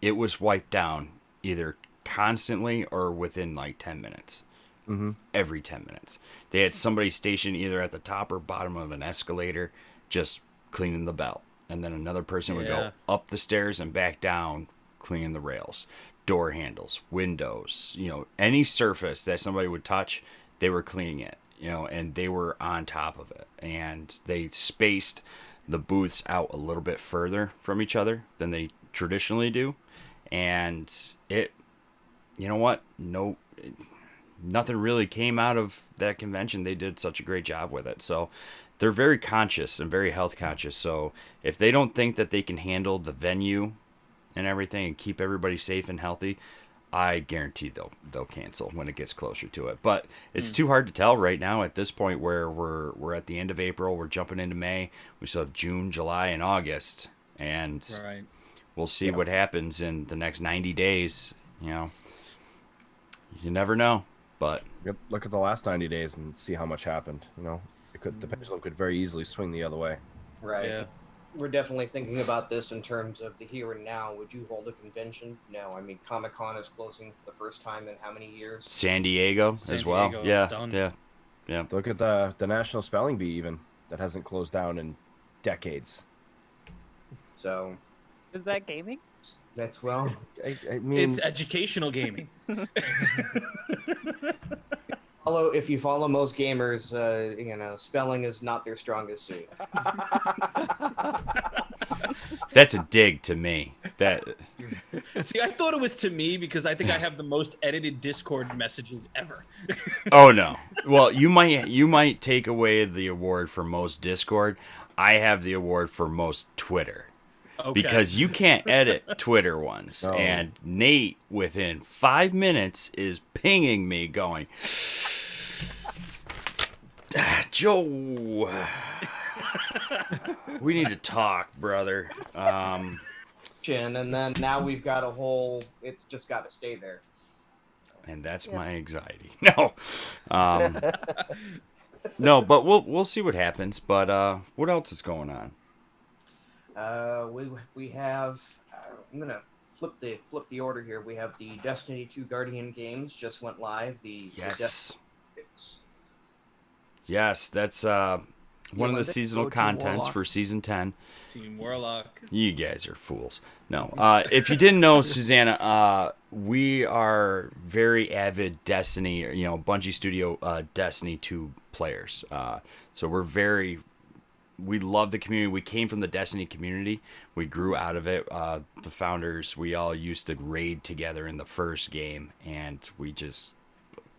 Speaker 1: it was wiped down either constantly or within like 10 minutes.
Speaker 6: Mm-hmm.
Speaker 1: Every 10 minutes. They had somebody stationed either at the top or bottom of an escalator just cleaning the belt. And then another person would go
Speaker 4: Yeah.
Speaker 1: up the stairs and back down cleaning the rails, door handles, windows, any surface that somebody would touch, they were cleaning it, and they were on top of it. And they spaced the booths out a little bit further from each other than they traditionally do. And nothing really came out of that convention. They did such a great job with it. So they're very conscious and very health conscious. So if they don't think that they can handle the venue and everything and keep everybody safe and healthy, I guarantee they'll cancel when it gets closer to it. But it's too hard to tell right now at this point where we're at the end of April, we're jumping into May. We still have June, July, and August, and
Speaker 4: right.
Speaker 1: we'll see
Speaker 6: Yeah.
Speaker 1: what happens in the next 90 days. You know, you never know, but
Speaker 6: Yep. Look at the last 90 days and see how much happened. You know, the pendulum could very easily swing the other way.
Speaker 5: Right.
Speaker 4: Yeah.
Speaker 5: We're definitely thinking about this in terms of the here and now. Would you hold a convention? No. I mean, Comic Con is closing for the first time in how many years?
Speaker 1: San Diego
Speaker 4: San
Speaker 1: as well.
Speaker 4: Diego's
Speaker 1: Yeah,
Speaker 4: done.
Speaker 1: yeah.
Speaker 6: Look at the National Spelling Bee even that hasn't closed down in decades.
Speaker 5: So
Speaker 2: Is that gaming?
Speaker 5: that's, well,
Speaker 6: I mean,
Speaker 4: It's educational gaming.
Speaker 5: if you follow most gamers, you know, spelling is not their strongest suit.
Speaker 1: That's a dig to me. That
Speaker 4: See, I thought it was to me because I think I have the most edited Discord messages ever.
Speaker 1: oh no. Well, you might take away the award for most Discord. I have the award for most Twitter.
Speaker 4: Okay.
Speaker 1: Because you can't edit Twitter ones.
Speaker 6: No.
Speaker 1: And Nate, within 5 minutes, is pinging me going, Joe, we need to talk, brother.
Speaker 5: And then now we've got a whole, it's just got to stay there.
Speaker 1: And that's my anxiety. No. No, but we'll see what happens. But what else is going on?
Speaker 5: We have, I'm going to flip the order here. We have the Destiny 2 Guardian games just went live.
Speaker 1: Yes, that's one of the seasonal
Speaker 3: Go Team
Speaker 1: contents
Speaker 3: Warlock.
Speaker 1: for season 10.
Speaker 4: Team Warlock.
Speaker 1: You guys are fools. No. If you didn't know, Susanna, we are very avid Destiny, Bungie Studio Destiny 2 players. So we love the community. We came from the Destiny community. We grew out of it. The founders, we all used to raid together in the first game, and we just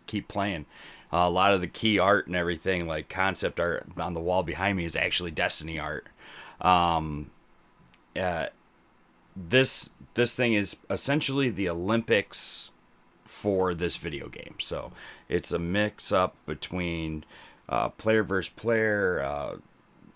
Speaker 1: keep playing. A lot of the key art and everything, like concept art on the wall behind me, is actually Destiny art. This thing is essentially the Olympics for this video game. So it's a mix up between player versus player,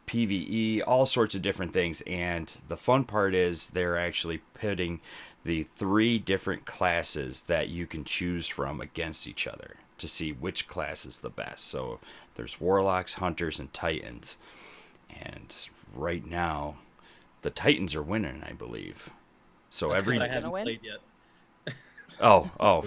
Speaker 1: PvE, all sorts of different things. And the fun part is they're actually pitting the 3 different classes that you can choose from against each other to see which class is the best. So there's Warlocks, Hunters, and Titans. And right now, the Titans are winning, I believe. So
Speaker 4: That's 'cause
Speaker 1: every
Speaker 4: I haven't
Speaker 2: win?
Speaker 4: played yet.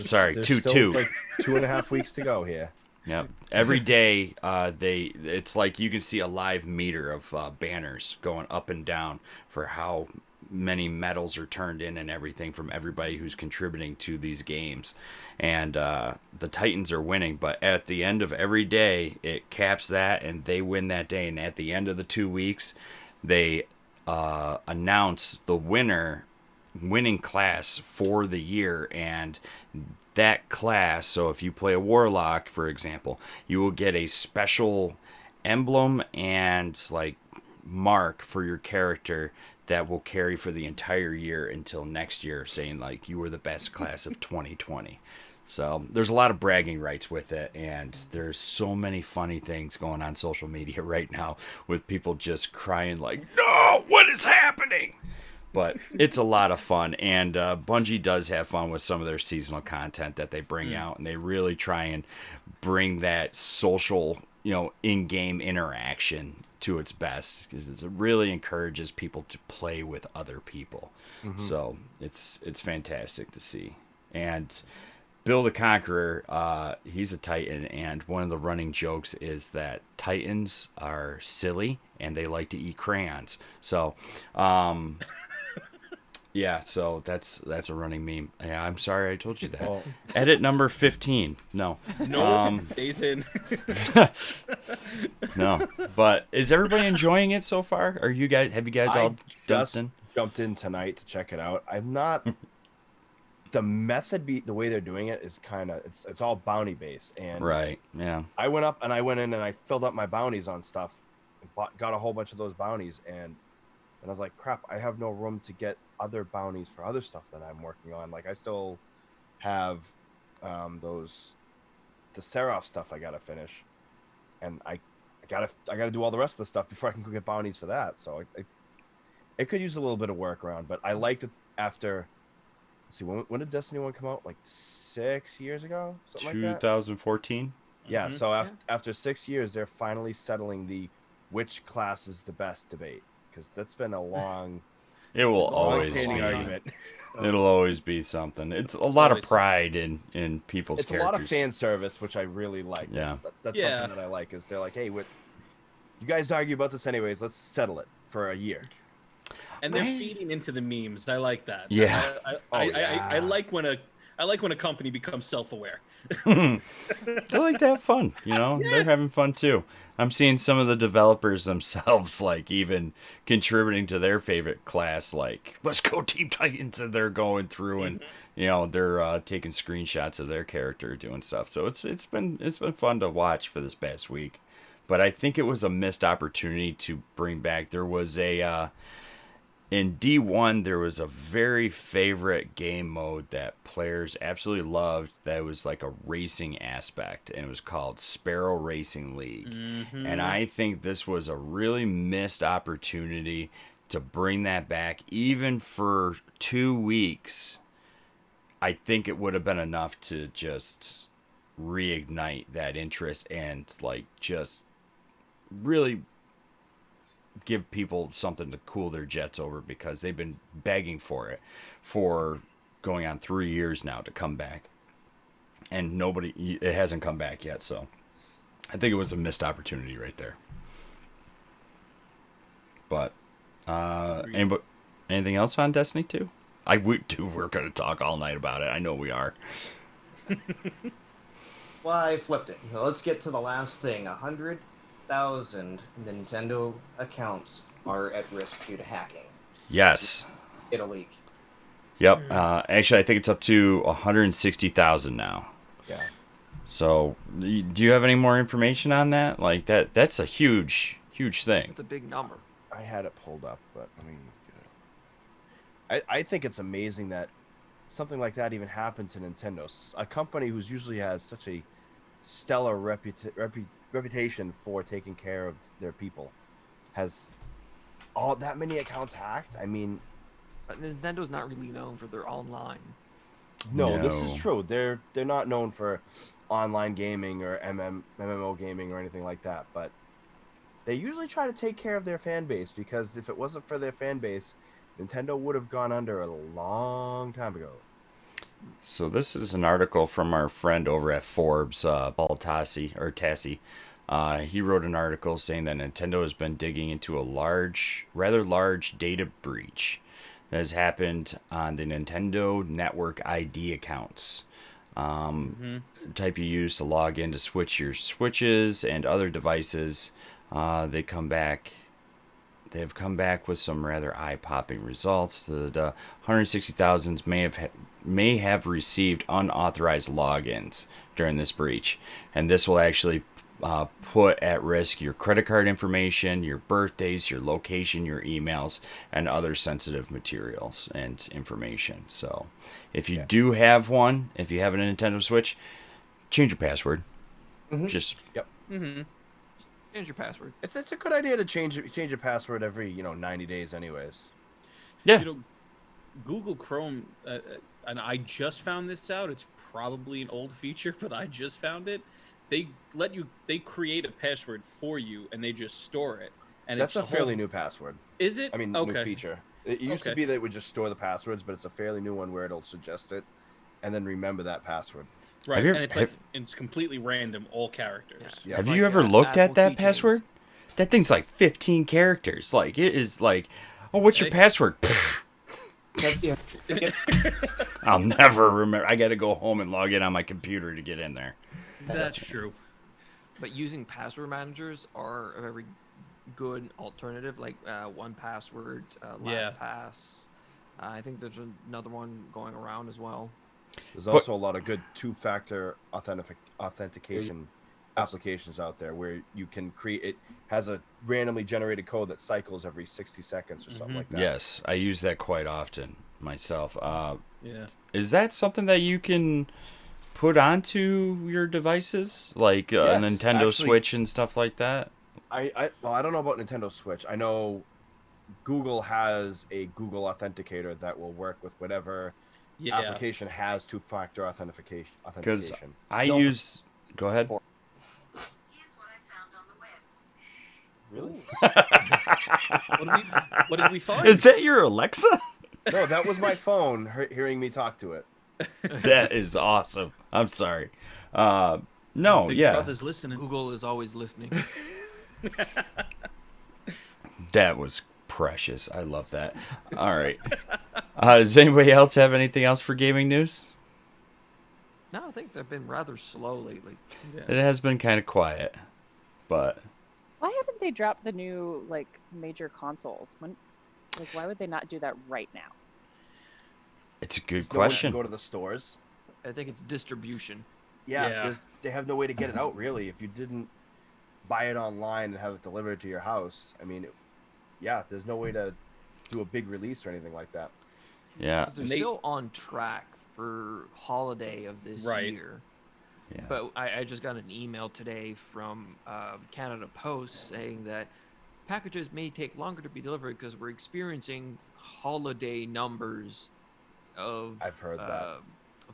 Speaker 1: sorry,
Speaker 6: there's
Speaker 1: 2-2.
Speaker 6: still like 2.5 weeks to go here.
Speaker 1: Yep. Every day, it's like you can see a live meter of banners going up and down for how many medals are turned in and everything from everybody who's contributing to these games. And the Titans are winning, but at the end of every day, it caps that, and they win that day. And at the end of the 2 weeks, they announce the winning class for the year, and that class, so if you play a Warlock, for example, you will get a special emblem and like mark for your character that will carry for the entire year until next year, saying like you were the best class of 2020. So there's a lot of bragging rights with it, and there's so many funny things going on social media right now with people just crying like, no, what is happening? But it's a lot of fun, and Bungie does have fun with some of their seasonal content that they bring out, and they really try and bring that social, in-game interaction to its best, because it really encourages people to play with other people. So it's fantastic to see. And Bill the Conqueror, he's a Titan, and one of the running jokes is that Titans are silly and they like to eat crayons. So, yeah, so that's a running meme. Yeah, I'm sorry I told you that.
Speaker 6: Well,
Speaker 1: Edit number 15. No.
Speaker 4: No, days in.
Speaker 1: No. But is everybody enjoying it so far? Have you guys all
Speaker 6: just
Speaker 1: jumped in?
Speaker 6: jumped in tonight to check it out. I'm not. The the way they're doing it is kind of it's all bounty based, and
Speaker 1: Right. Yeah.
Speaker 6: I went in and I filled up my bounties on stuff, got a whole bunch of those bounties, and I was like, crap, I have no room to get other bounties for other stuff that I'm working on. Like I still have the Seraph stuff I gotta finish, and I gotta do all the rest of the stuff before I can go get bounties for that. So it could use a little bit of workaround, but I liked it after. Let's see, when did Destiny 1 come out? Like 6 years ago, something like that.
Speaker 1: 2014.
Speaker 6: Yeah.
Speaker 4: Mhm.
Speaker 6: So after 6 years, they're finally settling the which class is the best debate, because that's been a long,
Speaker 1: It will
Speaker 3: Been going on for a
Speaker 1: always
Speaker 6: long-standing
Speaker 1: be.
Speaker 3: long time.
Speaker 6: argument.
Speaker 1: It'll always be something. It's a lot of
Speaker 4: always-
Speaker 1: pride in people's
Speaker 6: It's a
Speaker 1: characters.
Speaker 6: lot of fan service, which I really like.
Speaker 1: Yeah.
Speaker 6: That's
Speaker 4: Yeah.
Speaker 6: something that I like. Is they're like, hey, what? You guys argue about this anyways. Let's settle it for a year.
Speaker 4: And they're
Speaker 1: Right.
Speaker 4: feeding into the memes. I like that.
Speaker 1: Yeah.
Speaker 4: I like when a company becomes self-aware.
Speaker 1: They like to have fun, They're having fun too. I'm seeing some of the developers themselves like even contributing to their favorite class, like let's go Team Titans, and they're going through and they're taking screenshots of their character doing stuff. So it's been fun to watch for this past week. But I think it was a missed opportunity to bring back. There was in D1, there was a very favorite game mode that players absolutely loved that was like a racing aspect, and it was called Sparrow Racing League.
Speaker 4: Mm-hmm.
Speaker 1: And I think this was a really missed opportunity to bring that back, even for 2 weeks. I think it would have been enough to just reignite that interest and like just really give people something to cool their jets over, because they've been begging for it for going on 3 years now to come back, and it hasn't come back yet. So I think it was a missed opportunity right there. But anything else on Destiny 2? We're going to talk all night about it. I know we are.
Speaker 5: Well, I flipped it. So let's get to the last thing. 100,000 Nintendo accounts are at risk due to hacking.
Speaker 1: Yes.
Speaker 5: It'll leak.
Speaker 1: Yep. Actually, I think it's up to 160,000 now.
Speaker 6: Yeah.
Speaker 1: So, do you have any more information on that? Like that's a huge thing.
Speaker 3: It's a big number.
Speaker 6: I had it pulled up, but let me get it. I think it's amazing that something like that even happened to Nintendo, a company who's usually has such a stellar reputation for taking care of their people, has all that many accounts hacked. I mean,
Speaker 3: But Nintendo's not really known for their online.
Speaker 6: no, this
Speaker 1: No.
Speaker 6: is true. They're not known for online gaming or MMO gaming or anything like that, but they usually try to take care of their fan base, because if it wasn't for their fan base, Nintendo would have gone under a long time ago.
Speaker 1: So this is an article from our friend over at Forbes, Tassi. He wrote an article saying that Nintendo has been digging into a rather large data breach that has happened on the Nintendo Network ID accounts. Type you use to log in to switch your switches and other devices. They've come back with some rather eye-popping results. The 160,000 may have received unauthorized logins during this breach, and this will actually put at risk your credit card information, your birthdays, your location, your emails, and other sensitive materials and information. So, if you do have one, if you have a Nintendo Switch, change your password. Just
Speaker 4: Mm-hmm.
Speaker 3: Change your password.
Speaker 6: It's a good idea to change your password every 90 days, anyways.
Speaker 1: yeah.
Speaker 4: Google Chrome, and I just found this out. It's probably an old feature, but I just found it. They create a password for you, and they just store it. And
Speaker 6: That's
Speaker 4: it's
Speaker 6: a fairly new password.
Speaker 4: Is it?
Speaker 6: I mean,
Speaker 4: okay.
Speaker 6: new feature. It used to be that it would just store the passwords, but it's a fairly new one where it'll suggest it and then remember that password.
Speaker 4: Right,
Speaker 1: you
Speaker 4: and
Speaker 1: ever-
Speaker 4: it's completely random, all characters.
Speaker 6: Yeah.
Speaker 1: Have
Speaker 3: Like,
Speaker 1: you ever looked at
Speaker 3: Apple
Speaker 1: that
Speaker 3: keychains.
Speaker 1: password? That thing's like 15 characters. Like, it is like, oh, what's your
Speaker 4: Hey.
Speaker 1: password?
Speaker 5: Yeah.
Speaker 1: I'll never remember. I got to go home and log in on my computer to get in there.
Speaker 4: That's true.
Speaker 3: But using password managers are a very good alternative, like 1Password,
Speaker 4: Yeah.
Speaker 3: LastPass. I think there's another one going around as well.
Speaker 6: There's also a lot of good two-factor authentication applications out there where you can create. It has a randomly generated code that cycles every 60 seconds or something like that.
Speaker 1: Yes, I use that quite often myself.
Speaker 4: Yeah.
Speaker 1: Is that something that you can put onto your devices, like a
Speaker 6: Yes,
Speaker 1: Nintendo
Speaker 6: actually-
Speaker 1: Switch and stuff like that?
Speaker 6: Well, I don't know about Nintendo Switch. I know Google has a Google Authenticator that will work with whatever
Speaker 4: Yeah.
Speaker 6: application has two-factor authentication.
Speaker 1: Because I
Speaker 5: Don't-
Speaker 1: use. Go ahead.
Speaker 7: Here's what I found on the web.
Speaker 6: Really?
Speaker 4: What did we find?
Speaker 1: Is that your Alexa?
Speaker 6: No, that was my phone hearing me talk to it.
Speaker 1: That is awesome. I'm sorry. No,
Speaker 4: Big
Speaker 1: yeah,
Speaker 4: Brother's listening.
Speaker 3: Google is always listening.
Speaker 1: that was precious. I love that. All right. Does anybody else have anything else for gaming news?
Speaker 3: No, I think they've been rather slow lately.
Speaker 1: It has been kind of quiet, but
Speaker 2: Why haven't they dropped the new like major consoles? Why would they not do that right now?
Speaker 1: it's a good
Speaker 6: There's no way to
Speaker 1: question.
Speaker 6: go to the stores.
Speaker 3: I think it's distribution.
Speaker 4: Yeah.
Speaker 6: They have no way to get it out, really. If you didn't buy it online and have it delivered to your house, I mean, there's no way to do a big release or anything like that.
Speaker 1: Yeah,
Speaker 3: 'Cause they're
Speaker 4: And they-
Speaker 3: still on track for holiday of this
Speaker 4: Right.
Speaker 3: year.
Speaker 1: yeah.
Speaker 3: But I just got an email today from Canada Post saying that packages may take longer to be delivered because we're experiencing holiday numbers of
Speaker 6: I've heard that.
Speaker 3: of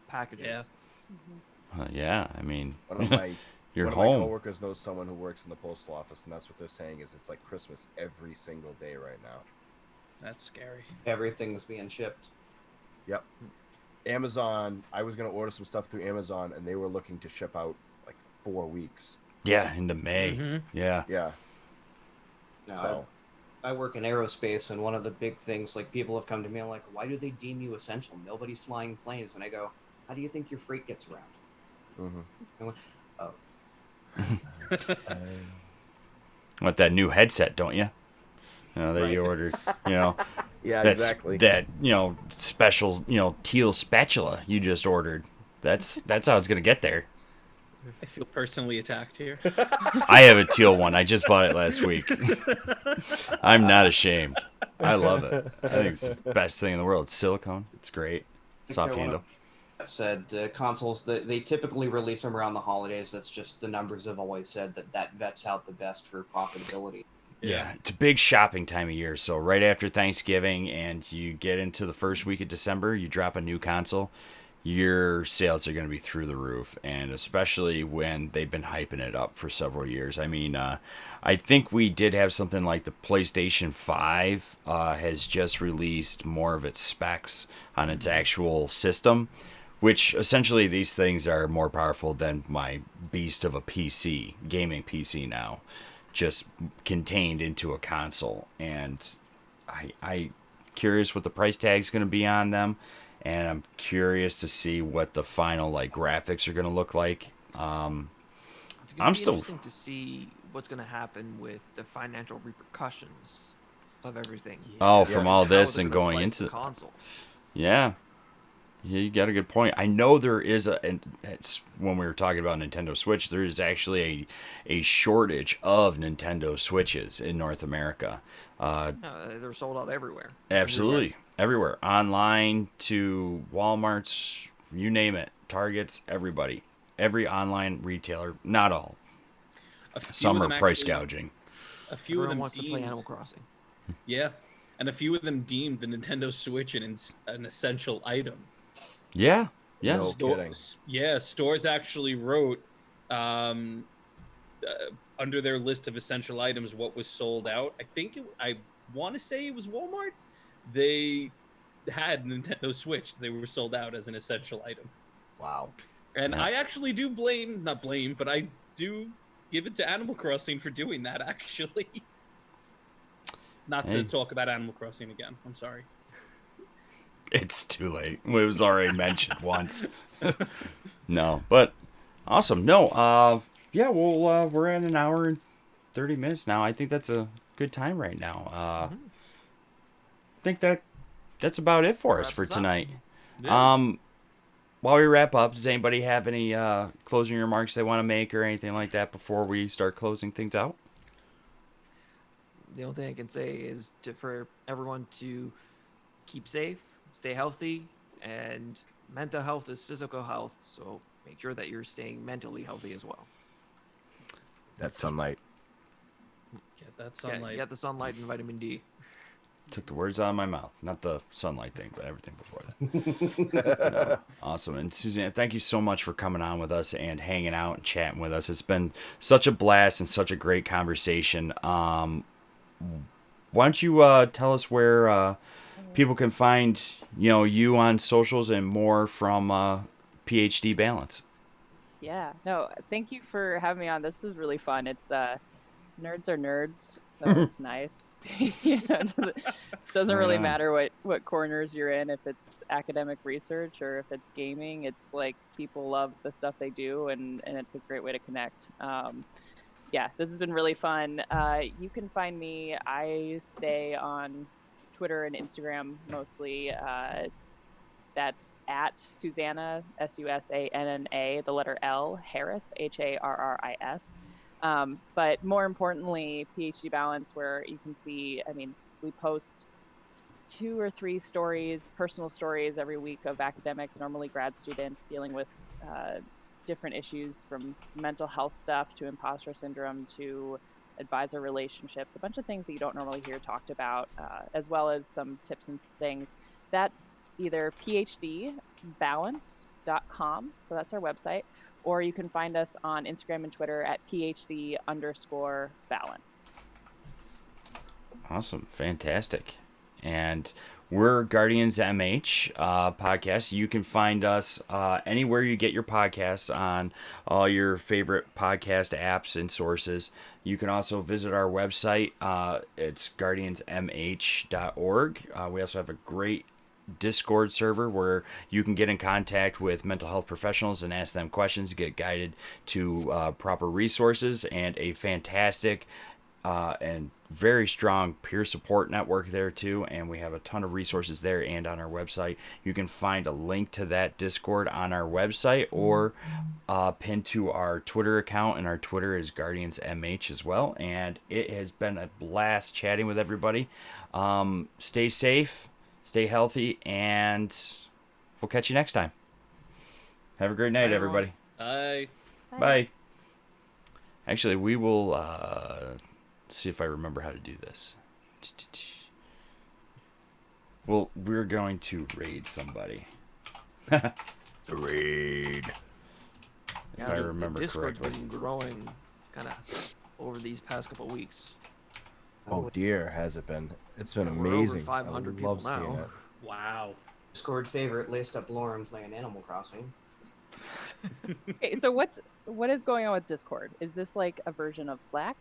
Speaker 3: packages.
Speaker 4: Yeah.
Speaker 1: Yeah. I mean,
Speaker 6: One of my
Speaker 1: you're
Speaker 6: one of my
Speaker 1: home.
Speaker 6: coworkers knows someone who works in the postal office, and that's what they're saying is it's like Christmas every single day right now.
Speaker 4: That's scary.
Speaker 5: Everything's being shipped.
Speaker 6: Yep. Amazon. I was gonna order some stuff through Amazon, and they were looking to ship out like 4 weeks.
Speaker 1: Yeah, into May.
Speaker 4: Mhm.
Speaker 1: Yeah.
Speaker 6: Yeah.
Speaker 5: Now,
Speaker 6: So
Speaker 5: I work in aerospace, and one of the big things, like, people have come to me and like, why do they deem you essential? Nobody's flying planes. And I go, how do you think your freight gets around? I went, oh,
Speaker 1: Want that new headset, don't you? That you
Speaker 5: Right.
Speaker 1: ordered. You know,
Speaker 6: yeah,
Speaker 1: that's
Speaker 6: exactly.
Speaker 1: that special teal spatula you just ordered. That's how it's gonna get there.
Speaker 4: I feel personally attacked here.
Speaker 1: I have a teal one. I just bought it last week. I'm not ashamed. I love it. I think it's the best thing in the world. It's silicone. It's great. Soft
Speaker 5: Okay,
Speaker 1: handle.
Speaker 5: that said, consoles, they typically release them around the holidays. That's just the numbers have always said that vets out the best for profitability.
Speaker 1: Yeah, it's a big shopping time of year. So right after Thanksgiving and you get into the first week of December, you drop a new console, your sales are going to be through the roof. And especially when they've been hyping it up for several years. I mean, I think we did have something like the PlayStation 5 has just released more of its specs on its actual system, which essentially these things are more powerful than my beast of a PC, gaming PC now, just contained into a console. And I curious what the price tag's going to be on them, and I'm curious to see what the final graphics are going to look like.
Speaker 3: It's gonna
Speaker 1: I'm
Speaker 3: be
Speaker 1: still-
Speaker 3: interesting to see what's going to happen with the financial repercussions of everything.
Speaker 1: Oh, from
Speaker 6: Yes.
Speaker 1: all
Speaker 3: How
Speaker 1: this
Speaker 3: they're
Speaker 1: and
Speaker 3: gonna
Speaker 1: going
Speaker 3: price
Speaker 1: into
Speaker 3: the consoles.
Speaker 1: Yeah, you got a good point. I know there is and it's when we were talking about Nintendo Switch, there is actually a shortage of Nintendo Switches in North America.
Speaker 3: No, they're sold out everywhere.
Speaker 1: Absolutely. Everywhere. Online to Walmart's, you name it. Targets, everybody. Every online retailer, not all.
Speaker 4: A few
Speaker 1: Some
Speaker 4: of
Speaker 1: are
Speaker 4: them
Speaker 1: price
Speaker 4: actually-
Speaker 1: gouging.
Speaker 4: A few of
Speaker 3: Everyone
Speaker 4: them
Speaker 3: wants to play
Speaker 4: deemed,
Speaker 3: Animal Crossing.
Speaker 4: yeah, and a few of them deemed the Nintendo Switch an essential item.
Speaker 1: Yeah. Yes.
Speaker 6: No kidding.
Speaker 4: Yeah, stores actually wrote under their list of essential items what was sold out. I want to say it was Walmart. They had Nintendo Switch. They were sold out as an essential item.
Speaker 6: Wow.
Speaker 4: And
Speaker 1: Yeah.
Speaker 4: I actually do not blame, but I do give it to Animal Crossing for doing that, actually. Not to
Speaker 1: Hey.
Speaker 4: talk about Animal Crossing again. I'm sorry.
Speaker 1: It's too late. It was already mentioned once. No, but awesome. No, yeah, well, we're at an hour and 30 minutes now. I think that's a good time right now. I think that's about it for us
Speaker 3: Wraps
Speaker 1: for
Speaker 3: us up.
Speaker 1: tonight.
Speaker 4: Yeah.
Speaker 1: While we wrap up, does anybody have any closing remarks they want to make or anything like that before we start closing things out?
Speaker 3: The only thing I can say is for everyone to keep safe, stay healthy, and mental health is physical health. So make sure that you're staying mentally healthy as well.
Speaker 6: That's sunlight.
Speaker 4: Get that
Speaker 3: Yeah,
Speaker 4: sunlight.
Speaker 3: get the sunlight and vitamin D.
Speaker 1: Took the words out of my mouth. Not the sunlight thing, but everything before that. No, awesome. And Susanna, thank you so much for coming on with us and hanging out and chatting with us. It's been such a blast and such a great conversation. Why don't you tell us where people can find you on socials and more from PhD Balance?
Speaker 2: Yeah. No, thank you for having me on. This is really fun. It's nerds are nerds, so it's nice. It doesn't
Speaker 1: Right
Speaker 2: really
Speaker 1: on.
Speaker 2: matter what corners you're in, if it's academic research or if it's gaming. It's like people love the stuff they do, and it's a great way to connect. Yeah, this has been really fun. You can find me. I stay on Twitter and Instagram mostly. That's at Susanna, Susanna, the letter L, Harris, Harris. But more importantly, PhD Balance, where you can see, I mean, we post 2 or 3 stories, personal stories every week of academics, normally grad students, dealing with different issues from mental health stuff to imposter syndrome to advisor relationships, a bunch of things that you don't normally hear talked about, as well as some tips and things. That's either phdbalance.com, so that's our website, or you can find us on Instagram and Twitter at phd_balance.
Speaker 1: Awesome. Fantastic. And we're Guardians MH podcast. You can find us anywhere you get your podcasts on all your favorite podcast apps and sources. You can also visit our website. It's guardiansmh.org. We also have a great Discord server where you can get in contact with mental health professionals and ask them questions, get guided to proper resources, and a fantastic and very strong peer support network there too. And we have a ton of resources there and on our website. You can find a link to that Discord on our website or pinned to our Twitter account, and our Twitter is GuardiansMH as well. And it has been a blast chatting with everybody. Stay safe, stay healthy, and we'll catch you next time. Have a great night,
Speaker 3: Bye,
Speaker 1: everybody.
Speaker 4: Bye.
Speaker 1: Bye. Actually, we will see if I remember how to do this. Well, we're going to raid somebody.
Speaker 6: Raid.
Speaker 1: If I remember
Speaker 3: the Discord's
Speaker 1: correctly.
Speaker 3: been growing kind of over these past couple weeks.
Speaker 6: Oh dear, has it been? It's been
Speaker 3: Yeah, we're over
Speaker 6: amazing.
Speaker 3: 500
Speaker 6: I
Speaker 3: people
Speaker 6: love seeing
Speaker 3: now.
Speaker 6: it.
Speaker 4: Wow.
Speaker 5: Discord favorite list up Lauren playing Animal Crossing.
Speaker 2: Okay, so what is going on with Discord? Is this like a version of Slack?